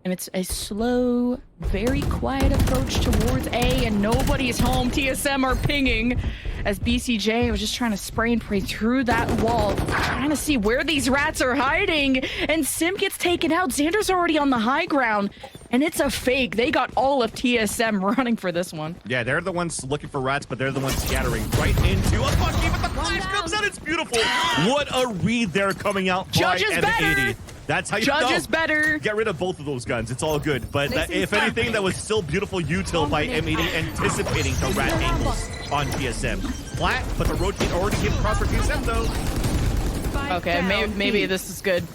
and it's a slow, very quiet approach towards A, and nobody is home. TSM are pinging as BCJ was just trying to spray and pray through that wall, trying to see where these rats are hiding, and Sim gets taken out. Xander's already on the high ground, and it's a fake. They got all of TSM running for this one. Yeah, they're the ones looking for rats, but they're the ones scattering right into a Bucky, but the flash comes out. It's beautiful. What a read there coming out by M80. That's how you Judge is better. Get rid of both of those guns. It's all good. But if anything, that was still beautiful util by M80 anticipating the rat angles on TSM. Flat, but the rotate already came across for TSM though. Okay, maybe this is good.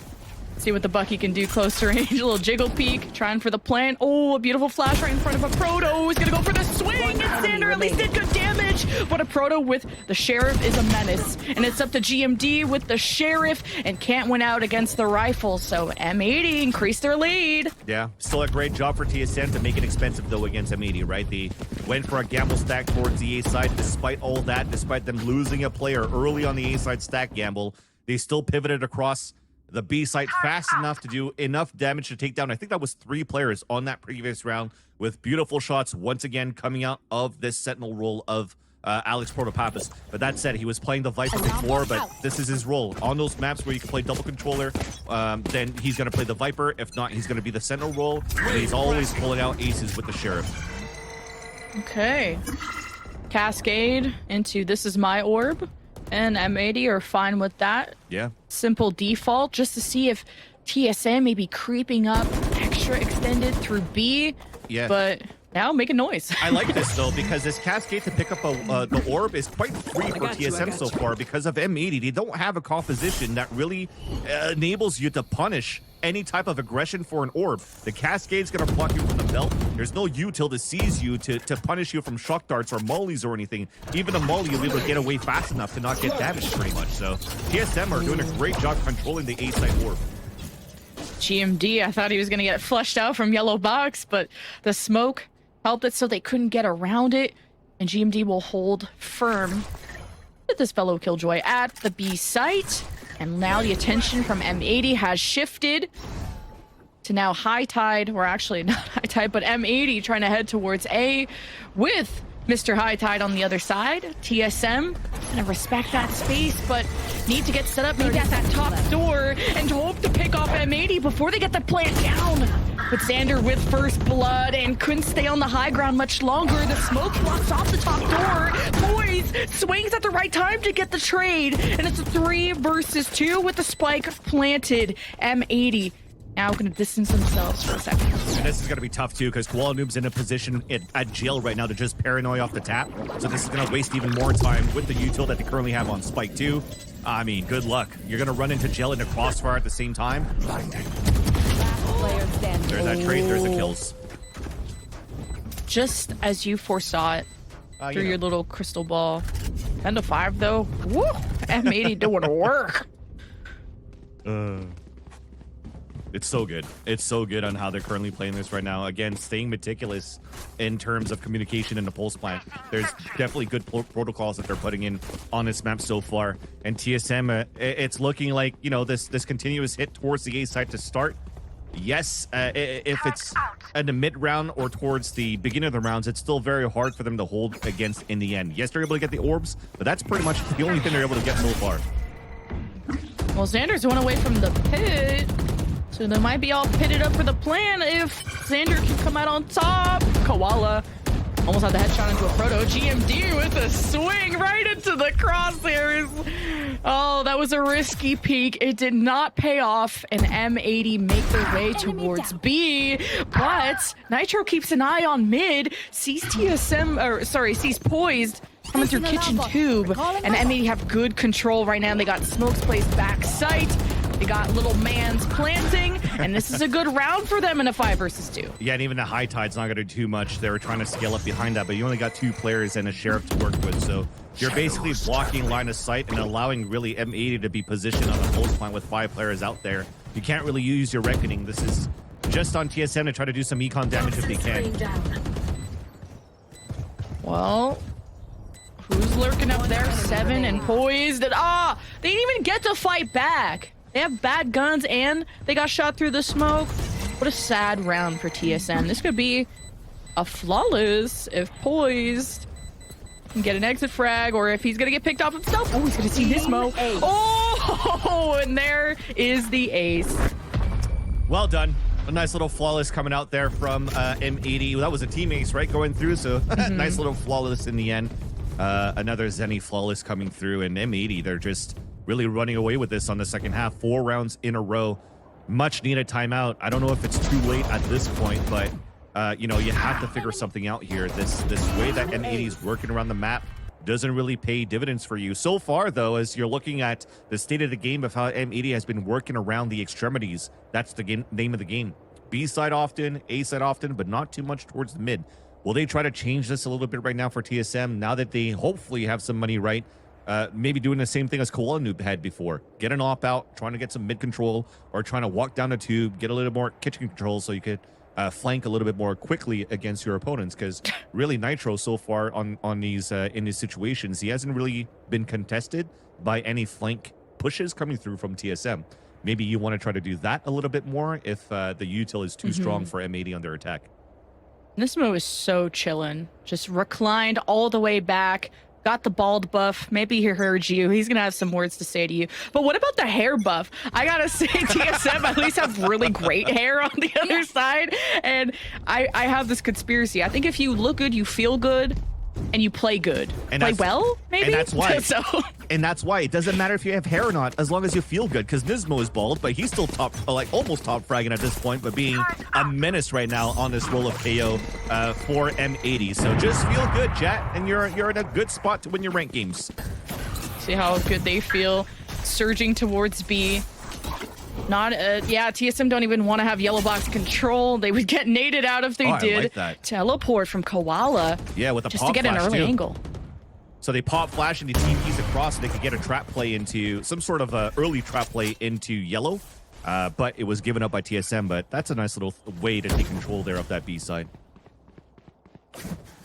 See what the Bucky can do close to range. A little jiggle peek, trying for the plant. Oh, a beautiful flash right in front of a Proto. He's gonna go for the swing, and Xander at least did good damage. But a Proto with the Sheriff is a menace. And it's up to GMD with the Sheriff, and can't win out against the rifle. So M80 increased their lead. Yeah, still a great job for TSM to make it expensive though against M80, right? They went for a gamble stack towards the A side. Despite all that, despite them losing a player early on the A side stack gamble, they still pivoted across the B site fast enough to do enough damage to take down, I think that was 3 players on that previous round, with beautiful shots once again coming out of this Sentinel role of Alex Protopapas. But that said, he was playing the Viper before, but this is his role. On those maps where you can play double controller, then he's going to play the Viper. If not, he's going to be the Sentinel role. But he's always pulling out aces with the Sheriff. Okay. Cascade into This Is My Orb, and M80 are fine with that. Yeah. Simple default, just to see if TSM may be creeping up extra extended through B. Yeah. But now making noise. I like this though, because this Cascade to pick up the orb is quite free for TSM so far because of M80. They don't have a composition that really enables you to punish any type of aggression for an orb. The Cascade's gonna block you from the belt. There's no util to seize you to punish you from shock darts or mollies or anything. Even a molly, you'll be able to get away fast enough to not get damaged pretty much. So TSM are doing a great job controlling the A-side orb. GMD, I thought he was gonna get flushed out from yellow box, but the smoke helped it so they couldn't get around it, and GMD will hold firm with this fellow Killjoy at the B site. And now the attention from M80 has shifted to now High Tide, or actually not High Tide, but M80 trying to head towards A with Mr. High Tide on the other side. TSM gonna respect that space, but need to get set up maybe at that top door and hope to pick off M80 before they get the plant down. But Xander with first blood and couldn't stay on the high ground much longer. The smoke blocks off the top door. Boys swings at the right time to get the trade, and it's a 3 versus 2 with the spike planted. M80 now going to distance themselves for a second. And this is going to be tough too, because Koala Noob's in a position at jail right now to just paranoid off the tap. So this is going to waste even more time with the util that they currently have on Spike 2. I mean, good luck. You're going to run into jail and a crossfire at the same time. There's that trade, there's the kills. Just as you foresaw it through your little crystal ball. 10 to 5 though. Woo! M80 doing work. It's so good. It's so good on how they're currently playing this right now. Again, staying meticulous in terms of communication in the pulse plan. There's definitely good protocols that they're putting in on this map so far. And TSM, it's looking like, you know, this continuous hit towards the A side to start. Yes, if it's in the mid round or towards the beginning of the rounds, it's still very hard for them to hold against in the end. Yes, they're able to get the orbs, but that's pretty much the only thing they're able to get so far. Well, Xander's one away from the pit, so they might be all pitted up for the plan if Xander can come out on top. Koala almost had the headshot into a proto. GMD with a swing right into the crosshairs. Oh, that was a risky peek. It did not pay off, and M80 make their way towards B. But Nitro keeps an eye on mid, sees sees Poised coming through kitchen tube, and M80 have good control right now. They got smokes placed back sight. They got little man's planting, and this is a good round for them in a 5 versus 2. Yeah, and even the High Tide's not going to do too much. They were trying to scale up behind that, but you only got 2 players and a Sheriff to work with, so you're basically blocking line of sight and allowing really M80 to be positioned on the pulse plan with 5 players out there. You can't really use your Reckoning. This is just on TSM to try to do some econ damage if they can. Well, who's lurking up there? 7 and Poised. And, they didn't even get to fight back. They have bad guns and they got shot through the smoke. What a sad round for TSM. This could be a flawless if Poised can get an exit frag, or if he's gonna get picked off himself. Oh, he's gonna see Nismo. Oh, and there is the ace. Well done. A nice little flawless coming out there from M80. Well, that was a team ace, right? Going through, so nice little flawless in the end. Another Zenny flawless coming through, and M80, they're just really running away with this on the second half. 4 rounds in a row. Much needed timeout. I don't know if it's too late at this point, but you know, you have to figure something out here. This way that M80 is working around the map doesn't really pay dividends for you. So far, though, as you're looking at the state of the game of how M80 has been working around the extremities, that's the name of the game. B side often, A side often, but not too much towards the mid. Will they try to change this a little bit right now for TSM now that they hopefully have some money right? Maybe doing the same thing as Koala Noob had before. Get an op out, trying to get some mid control, or trying to walk down the tube, get a little more kitchen control so you could flank a little bit more quickly against your opponents. Because really, Nitro so far on these in these situations, he hasn't really been contested by any flank pushes coming through from TSM. Maybe you want to try to do that a little bit more if the util is too strong for M80 on their attack. Nismo is so chillin', just reclined all the way back. got the bald buff. Maybe he heard you. He's gonna have some words to say to you. But what about the hair buff? I gotta say, TSM at least have really great hair on the other side. And I have this conspiracy. I think if you look good, you feel good, and you play good. And play well, maybe? And that's why. So. And that's why it doesn't matter if you have hair or not, as long as you feel good. Because Nismo is bald, but he's still top, like almost top fragging at this point, but being a menace right now on this role of KO for M80. So just feel good, chat, and you're in a good spot to win your rank games. See how good they feel, surging towards B. Not yeah, TSM don't even want to have yellow box control. They would get naded out if they did. I like that. Teleport from Koala. Yeah, with a just pop to get an early too. Angle. So they pop flash and the TPs across so they could get a trap play into some sort of early trap play into yellow. But it was given up by TSM, but that's a nice little way to take control there of that B side.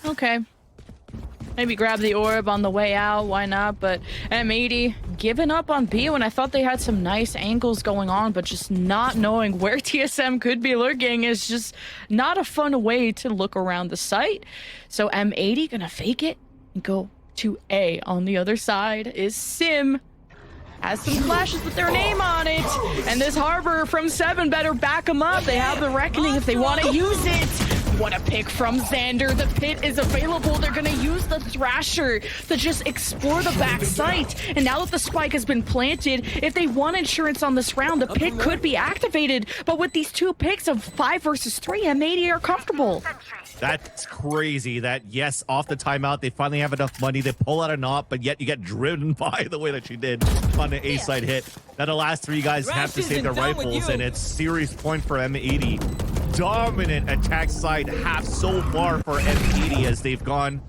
Okay. Maybe grab the orb on the way out, why not? But M80 giving up on B when I thought they had some nice angles going on, but just not knowing where TSM could be lurking is just not a fun way to look around the site. So M80 gonna fake it and go to A. On the other side is Sim. Has some flashes with their name on it. And this Harbor from 7 better back them up. They have the Reckoning if they want to use it. What a pick from Xander. The pit is available. They're going to use the Thrasher to just explore the back site. And now that the spike has been planted, if they want insurance on this round, the pit could be activated. But with these 2 picks of 5 versus 3, M80 are comfortable. That's crazy that, yes, off the timeout, they finally have enough money. They pull out a knot, but yet you get driven by the way that you did on the A side hit. Now the last 3 guys have to save their rifles, and it's series point for M80. Dominant attack side half so far for M80 as they've gone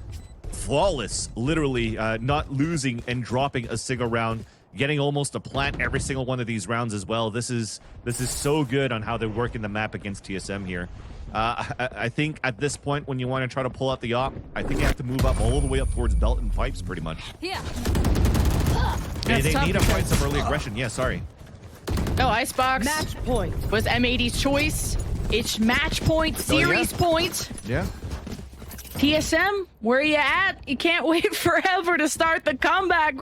flawless, literally not losing and dropping a single round, getting almost a plant every single one of these rounds as well. This is so good on how they're working the map against TSM here. I think at this point, when you want to try to pull out the op, I think you have to move up all the way up towards belt and pipes, pretty much. Yeah. They need to find some early aggression. Yeah, sorry. No, Icebox Match point. was M80's choice. It's match point, series point. Yeah. TSM, where you at? You can't wait forever to start the comeback.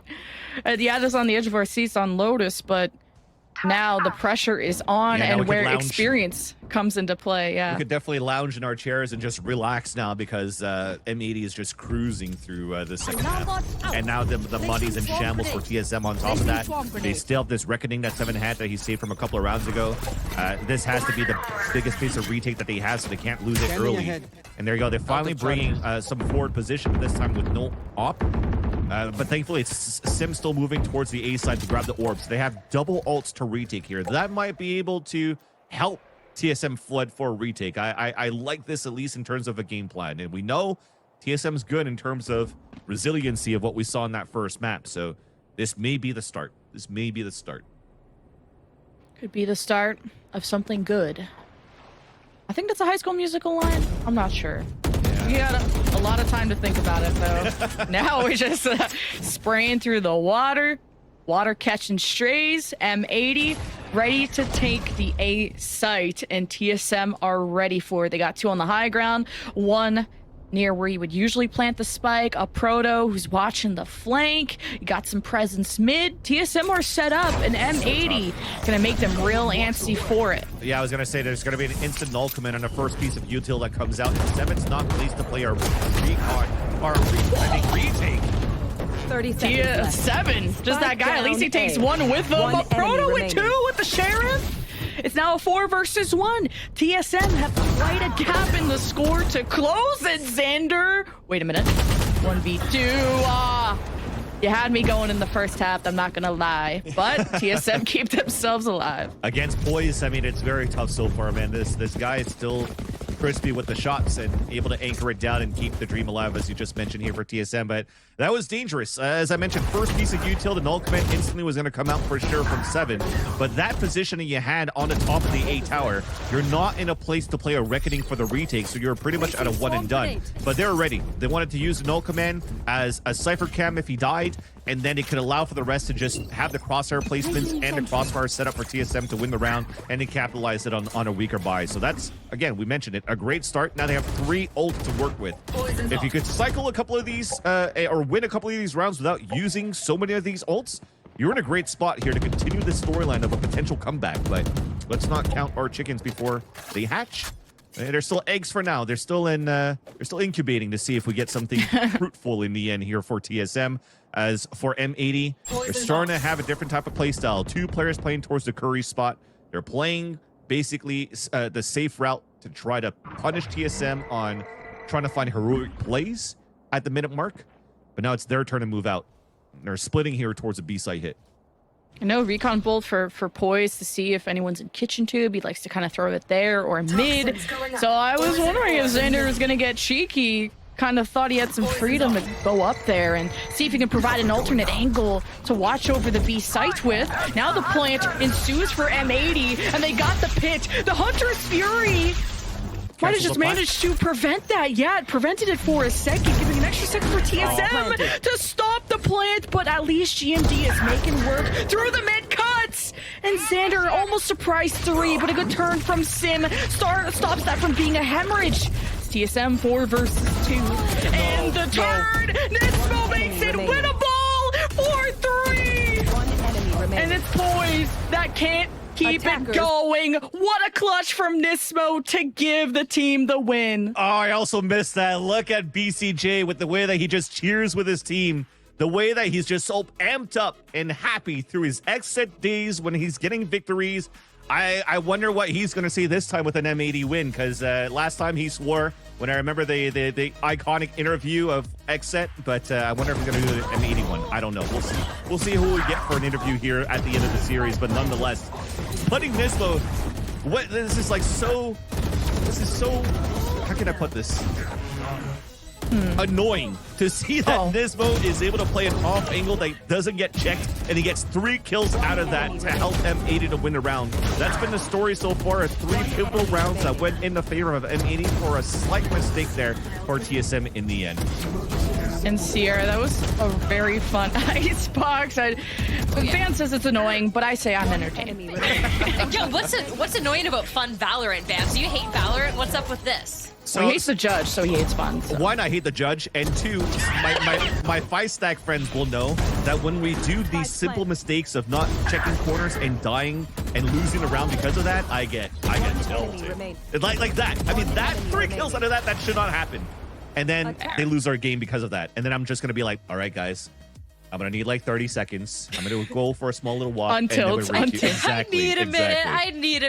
Yeah, that's on the edge of our seats on Lotus, but now the pressure is on, and where experience comes into play. Yeah, we could definitely lounge in our chairs and just relax now because M80 is just cruising through the second half. And now the money's in shambles for TSM on top of that. They still have this Reckoning, that 7 hat that he saved from a couple of rounds ago. This has to be the biggest piece of retake that they have, so they can't lose it early. And there you go. They're finally bringing some forward position, this time with no op. But thankfully, it's Sim still moving towards the A side to grab the orbs. They have double ults to retake here. That might be able to help TSM flood for a retake. I like this, at least in terms of a game plan. And we know TSM's good in terms of resiliency of what we saw in that first map. So this may be the start. This may be the start. Could be the start of something good. I think that's a High School Musical line. I'm not sure. We had a lot of time to think about it, though. Now we're just spraying through the water catching strays. M80 ready to take the A site, and TSM are ready for it. They got 2 on the high ground, 1 near where you would usually plant the spike, a Proto who's watching the flank. You got some presence mid. TSM are set up, and M80 gonna make them real antsy for it. Yeah, I was gonna say there's gonna be an instant null command on the first piece of util that comes out. 7's not pleased to play our retake. 30 seconds left. 7, just that guy. At least he takes 1 with them. One But Proto with remaining. 2 with the Sheriff. It's now a 4 versus 1. TSM have quite a gap in the score to close it, Xander. Wait a minute. 1v2. You had me going in the first half, I'm not gonna lie. But TSM keep themselves alive. Against Poise, I mean, it's very tough so far, man. This guy is still crispy with the shots and able to anchor it down and keep the dream alive, as you just mentioned here for TSM. But that was dangerous. As I mentioned, first piece of util, the null command instantly was going to come out for sure from 7. But that positioning you had on the top of the A tower, you're not in a place to play a Reckoning for the retake, so you're pretty much at a 1 and done. But they're ready. They wanted to use the null command as a Cypher cam if he died, and then it could allow for the rest to just have the crosshair placements and the crossfire set up for TSM to win the round and to capitalize it on a weaker buy. So that's, again, we mentioned it, a great start. Now they have 3 ults to work with. If you could cycle a couple of these or win a couple of these rounds without using so many of these ults, you're in a great spot here to continue the storyline of a potential comeback. But let's not count our chickens before they hatch. They're still eggs for now. They're still incubating to see if we get something fruitful in the end here for TSM. As for M80, they're starting to have a different type of play style. 2 players playing towards the Curry spot. They're playing basically the safe route to try to punish TSM on trying to find heroic plays at the minute mark. But now it's their turn to move out. They're splitting here towards a B-site hit. I know recon bolt for Poise to see if anyone's in kitchen tube. He likes to kind of throw it there or mid. So I was wondering if Xander was going to get cheeky. Kind of thought he had some freedom to go up there and see if he can provide an alternate angle to watch over the B site with. Now the plant ensues for M80, and they got the pit. The Hunter's Fury might have just managed to prevent that. Yeah, it prevented it for a second, giving an extra second for TSM to stop the plant, but at least GMD is making work through the mid cuts. And Xander almost surprised 3, but a good turn from Sim stops that from being a hemorrhage. TSM 4 versus 2. And the turn! Nitro makes it winnable! 4-3! And it's Poise that can't keep it going. What a clutch from Nismo to give the team the win. Oh, I also missed that. Look at BCJ with the way that he just cheers with his team. The way that he's just so amped up and happy through his exit days when he's getting victories. I wonder what he's going to see this time with an M80 win, because last time he swore when I remember the iconic interview of Xset, but I wonder if he's going to do the M80 one. I don't know. We'll see. We'll see who we get for an interview here at the end of the series, but nonetheless, putting Nismo, this is so, how can I put this? Annoying to see that Nismo is able to play an off angle that doesn't get checked, and he gets 3 kills out of that to help M80 to win the round. That's been the story so far, 3 pivotal rounds that went in the favor of M80 for a slight mistake there for TSM in the end. And Sierra, that was a very fun Icebox. Van says it's annoying, but I say I'm entertained. Yo, what's annoying about fun Valorant, Van? Do you hate Valorant? What's up with this? So he hates the judge, so he hates fun. So. 1, I hate the judge, and 2, my 5-stack friends will know that when we do these simple mistakes of not checking corners and dying and losing a round because of that, I get tilted. Like that. I mean, that 3 kills out of that should not happen. And then they lose our game because of that. And then I'm just going to be like, all right, guys, I'm going to need like 30 seconds. I'm going to go for a small little walk. Until. Exactly. I need a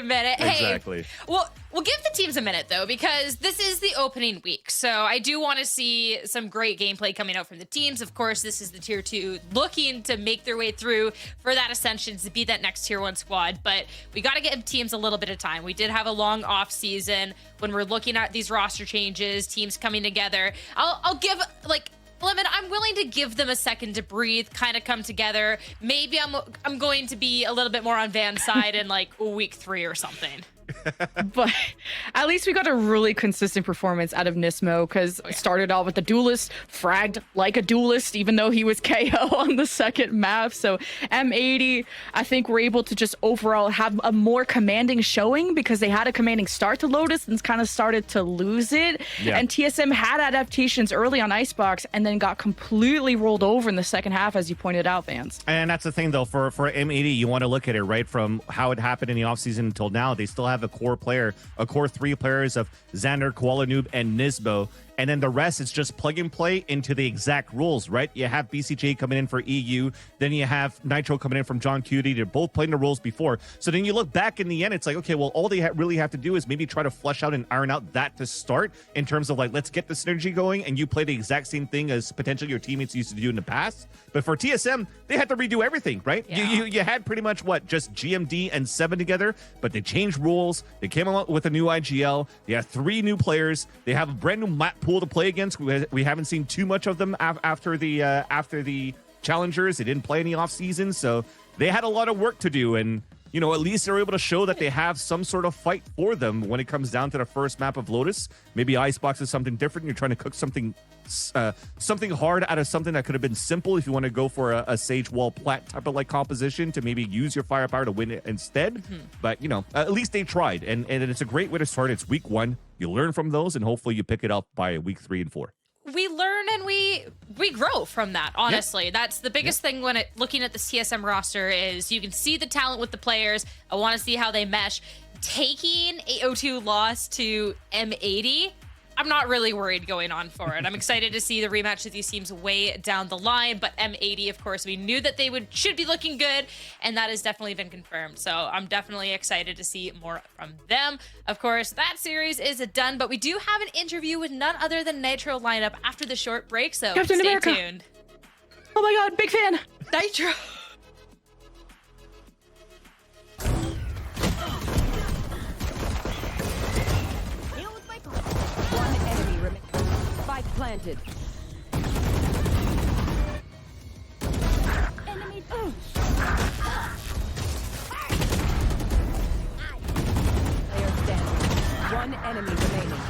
minute. Exactly. Hey, well, we'll give the teams a minute, though, because this is the opening week. So I do want to see some great gameplay coming out from the teams. Of course, this is the Tier 2 looking to make their way through for that Ascension to be that next Tier 1 squad. But we got to give teams a little bit of time. We did have a long off season when we're looking at these roster changes, teams coming together. I'll give, like, Lemon, I'm willing to give them a second to breathe, kind of come together. Maybe I'm going to be a little bit more on Van's side in like week 3 or something. But at least we got a really consistent performance out of Nismo, because started off with the duelist, fragged like a duelist, even though he was KO on the second map. So M80, I think we're able to just overall have a more commanding showing, because they had a commanding start to Lotus and kind of started to lose it. Yeah. And TSM had adaptations early on Icebox and then got completely rolled over in the second half, as you pointed out, Vance. And that's the thing, though, for M80, you want to look at it, right, from how it happened in the offseason until now. They still have a core 3 players of Xander, Koala Noob, and Nismo. And then the rest is just plug and play into the exact rules, right? You have BCJ coming in for EU. Then you have Nitro coming in from John Cutie. They're both playing the roles before. So then you look back in the end, it's like, okay, well, all they really have to do is maybe try to flesh out and iron out that to start in terms of like, let's get the synergy going. And you play the exact same thing as potentially your teammates used to do in the past. But for TSM, they had to redo everything, right? Yeah. You had pretty much just GMD and 7 together, but they changed rules. They came out with a new IGL. They have 3 new players. They have a brand new map pool to play against. We haven't seen too much of them after the Challengers. They didn't play any off season, so they had a lot of work to do. And you know, at least they're able to show that they have some sort of fight for them when it comes down to the first map of Lotus. Maybe Icebox is something different. You're trying to cook something hard out of something that could have been simple if you want to go for a Sage Wall Plat type of like composition to maybe use your firepower to win it instead. But, you know, at least they tried. And it's a great way to start. It's week 1. You learn from those, and hopefully you pick it up by week 3 and 4. We learn and we grow from that, honestly. Yep. That's the biggest thing when looking at the TSM roster is you can see the talent with the players. I want to see how they mesh. Taking a 0-2 loss to M80, I'm not really worried going on for it. I'm excited to see the rematch of these teams way down the line, but M80, of course, we knew that they should be looking good, and that has definitely been confirmed. So I'm definitely excited to see more from them. Of course, that series is done, but we do have an interview with none other than Nitro lineup after the short break, so Captain stay America. tuned. Oh my god, big fan. Nitro. Spike planted. Enemy. Player standing. One enemy remaining.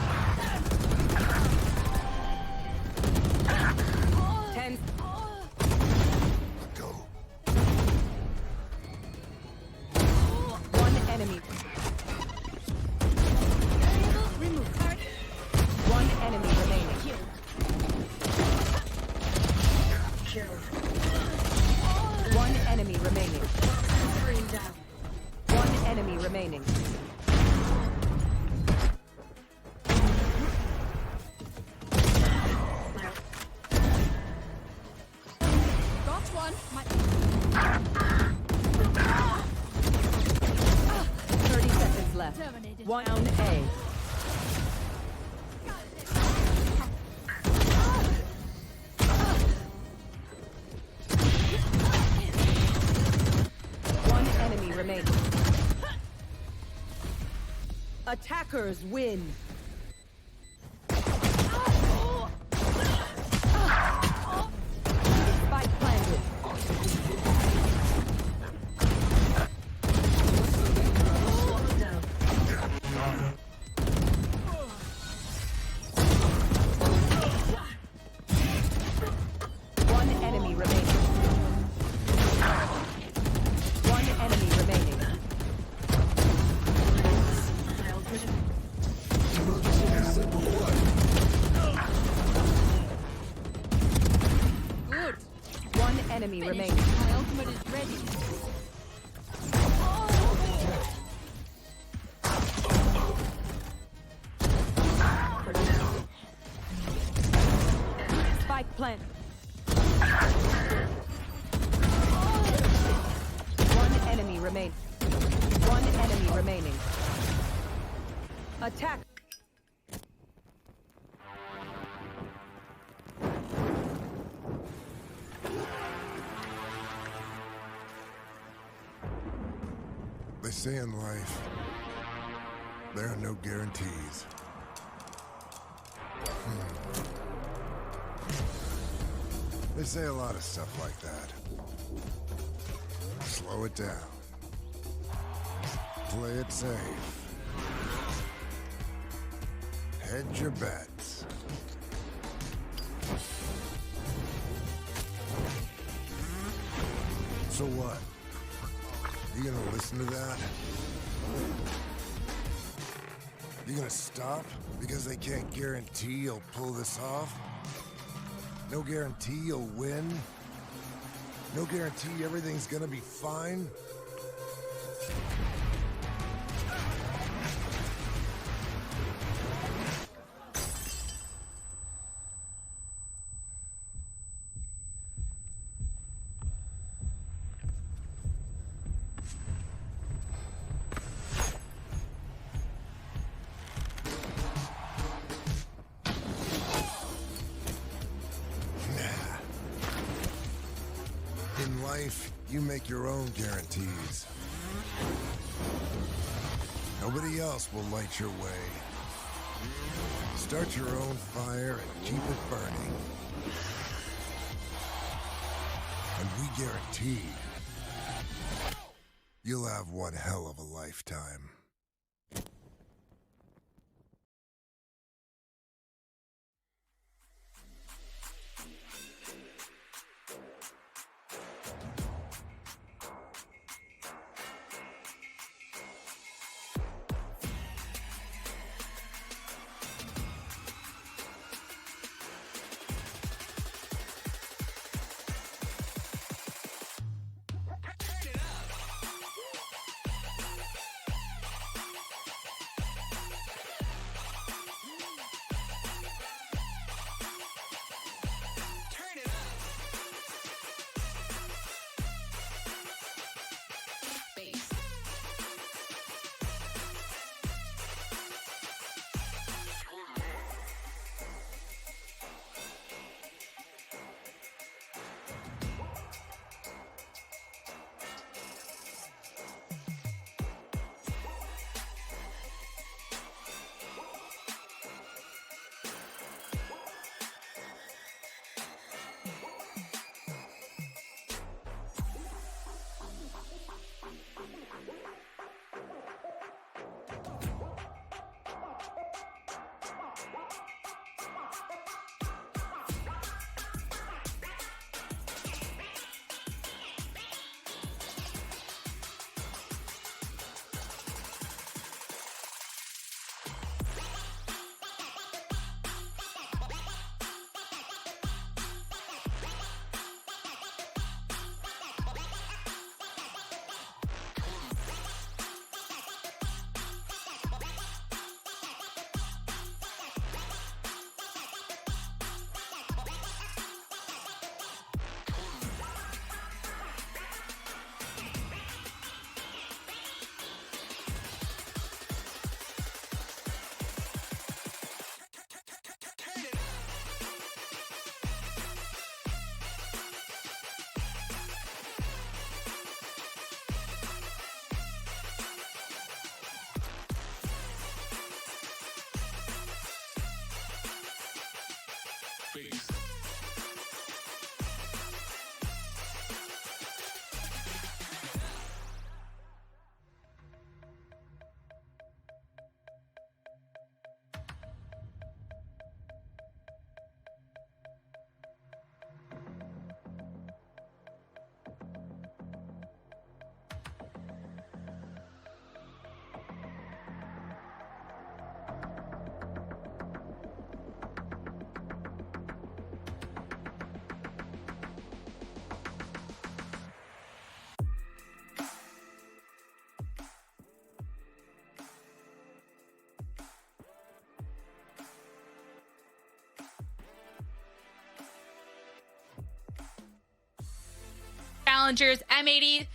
10. Go. One enemy. One enemy remaining. One enemy remaining. One enemy remaining. Got one. 30 seconds left. One down A. Remaining. Attackers win. Spike planted. One enemy remaining. One enemy remaining. Good. One enemy remaining. My ultimate is ready. Spike plant. One enemy remains. One enemy remaining. Attack. They say in life, there are no guarantees. They say a lot of stuff like that. Slow it down. Play it safe. Hedge your bets. So what? You gonna listen to that? You gonna stop because they can't guarantee you'll pull this off? No guarantee you'll win? No guarantee everything's gonna be fine? In life, you make your own guarantees. Nobody else will light your way. Start your own fire and keep it burning. And we guarantee You'll have one hell of a lifetime. Challengers M80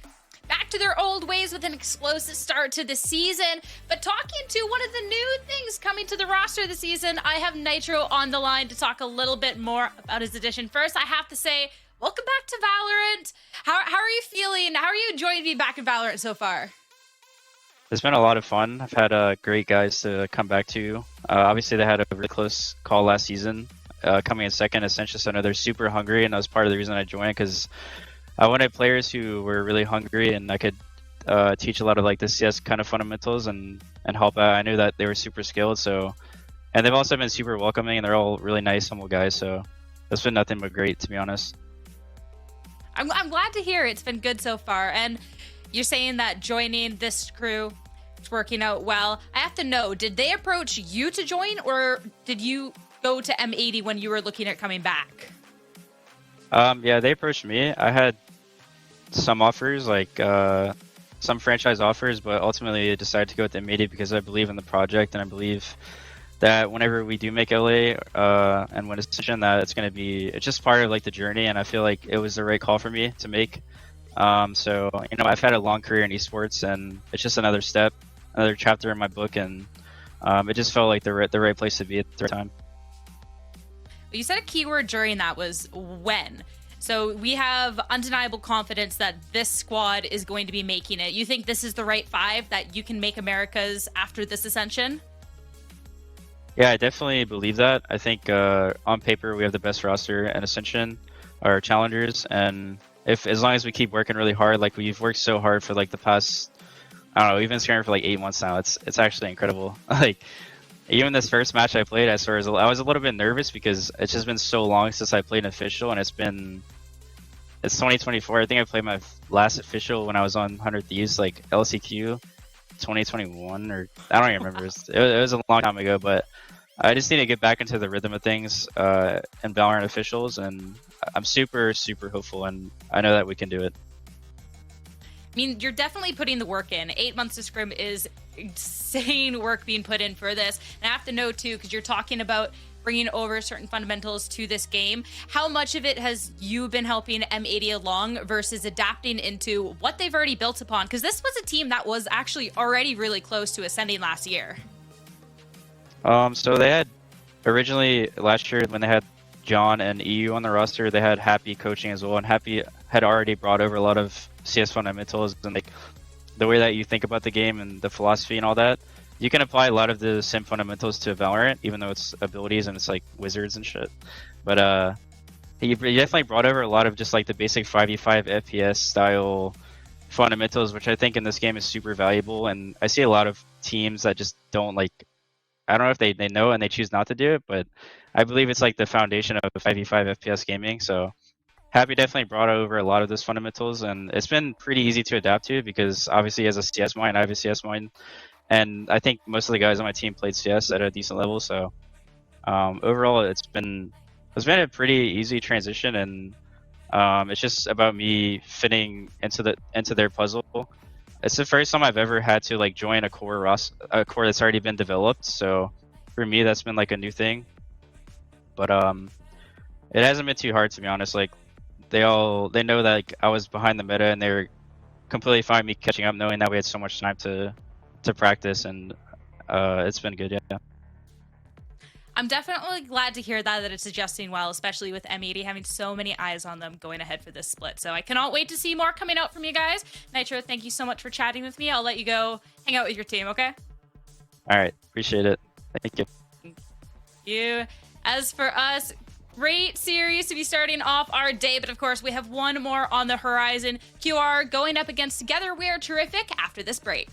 back to their old ways with an explosive start to the season. But talking to one of the new things coming to the roster this season, I have Nitro on the line to talk a little bit more about his addition. First, I have to say, welcome back to Valorant. How are you feeling? How are you enjoying being back in Valorant so far? It's been a lot of fun. I've had great guys to come back to. Obviously, they had a really close call last season, coming in second Ascension Center. They're super hungry, and that was part of the reason I joined, because I wanted players who were really hungry, and I could teach a lot of like the CS kind of fundamentals and help out. I knew that they were super skilled, and they've also been super welcoming, and they're all really nice, humble guys. So it's been nothing but great, to be honest. I'm glad to hear it's been good so far. And you're saying that joining this crew is working out well. I have to know, did they approach you to join, or did you go to M80 when you were looking at coming back? Yeah, they approached me. I had some offers, like some franchise offers, but ultimately I decided to go with M80 because I believe in the project, and I believe that whenever we do make LA and win Ascension, that it's just part of like the journey, and I feel like it was the right call for me to make. So I've had a long career in esports, and it's just another step, another chapter in my book, and it just felt like the right place to be at the right time. You said a keyword during that was when. So we have undeniable confidence that this squad is going to be making it. You think this is the right 5 that you can make Americas after this Ascension? Yeah, I definitely believe that. I think on paper we have the best roster in Ascension, our challengers, and if as long as we keep working really hard, like we've worked so hard for like the past, I don't know, we've been scaring for like 8 months now. It's actually incredible. Like even this first match I played, I was a little bit nervous because it's just been so long since I played an official, and it's 2024. I think I played my last official when I was on 100 Thieves, like LCQ 2021, or I don't even remember. It was a long time ago, but I just need to get back into the rhythm of things in Valorant officials, and I'm super, super hopeful, and I know that we can do it. I mean, you're definitely putting the work in. 8 months of scrim is insane work being put in for this. And I have to know, too, because you're talking about bringing over certain fundamentals to this game. How much of it has you been helping M80 along versus adapting into what they've already built upon? Because this was a team that was actually already really close to ascending last year. So they had originally last year when they had John and EU on the roster, they had Happy coaching as well, and Happy had already brought over a lot of CS fundamentals and like the way that you think about the game and the philosophy and all that. You can apply a lot of the sim fundamentals to Valorant, even though it's abilities and it's like wizards and shit. But he definitely brought over a lot of just like the basic 5v5 FPS style fundamentals, which I think in this game is super valuable. And I see a lot of teams that just don't like, I don't know if they know and they choose not to do it, but I believe it's like the foundation of 5v5 FPS gaming. So Happy definitely brought over a lot of those fundamentals, and it's been pretty easy to adapt to because obviously as a CS mind, I have a CS mind. And I think most of the guys on my team played CS at a decent level, so overall it's been a pretty easy transition, and it's just about me fitting into their puzzle. It's the first time I've ever had to like join a core that's already been developed, so for me that's been like a new thing. But it hasn't been too hard, to be honest. Like they know that like I was behind the meta, and they were completely fine with me catching up, knowing that we had so much time to practice, and it's been good. Yeah, I'm definitely glad to hear that it's adjusting well, especially with M80 having so many eyes on them going ahead for this split. So I cannot wait to see more coming out from you guys. Nitro, thank you so much for chatting with me. I'll let you go hang out with your team, okay? All right, appreciate it. Thank you. Thank you. As for us, great series to be starting off our day, but of course we have one more on the horizon. QR going up against Together We Are Terrific after this break.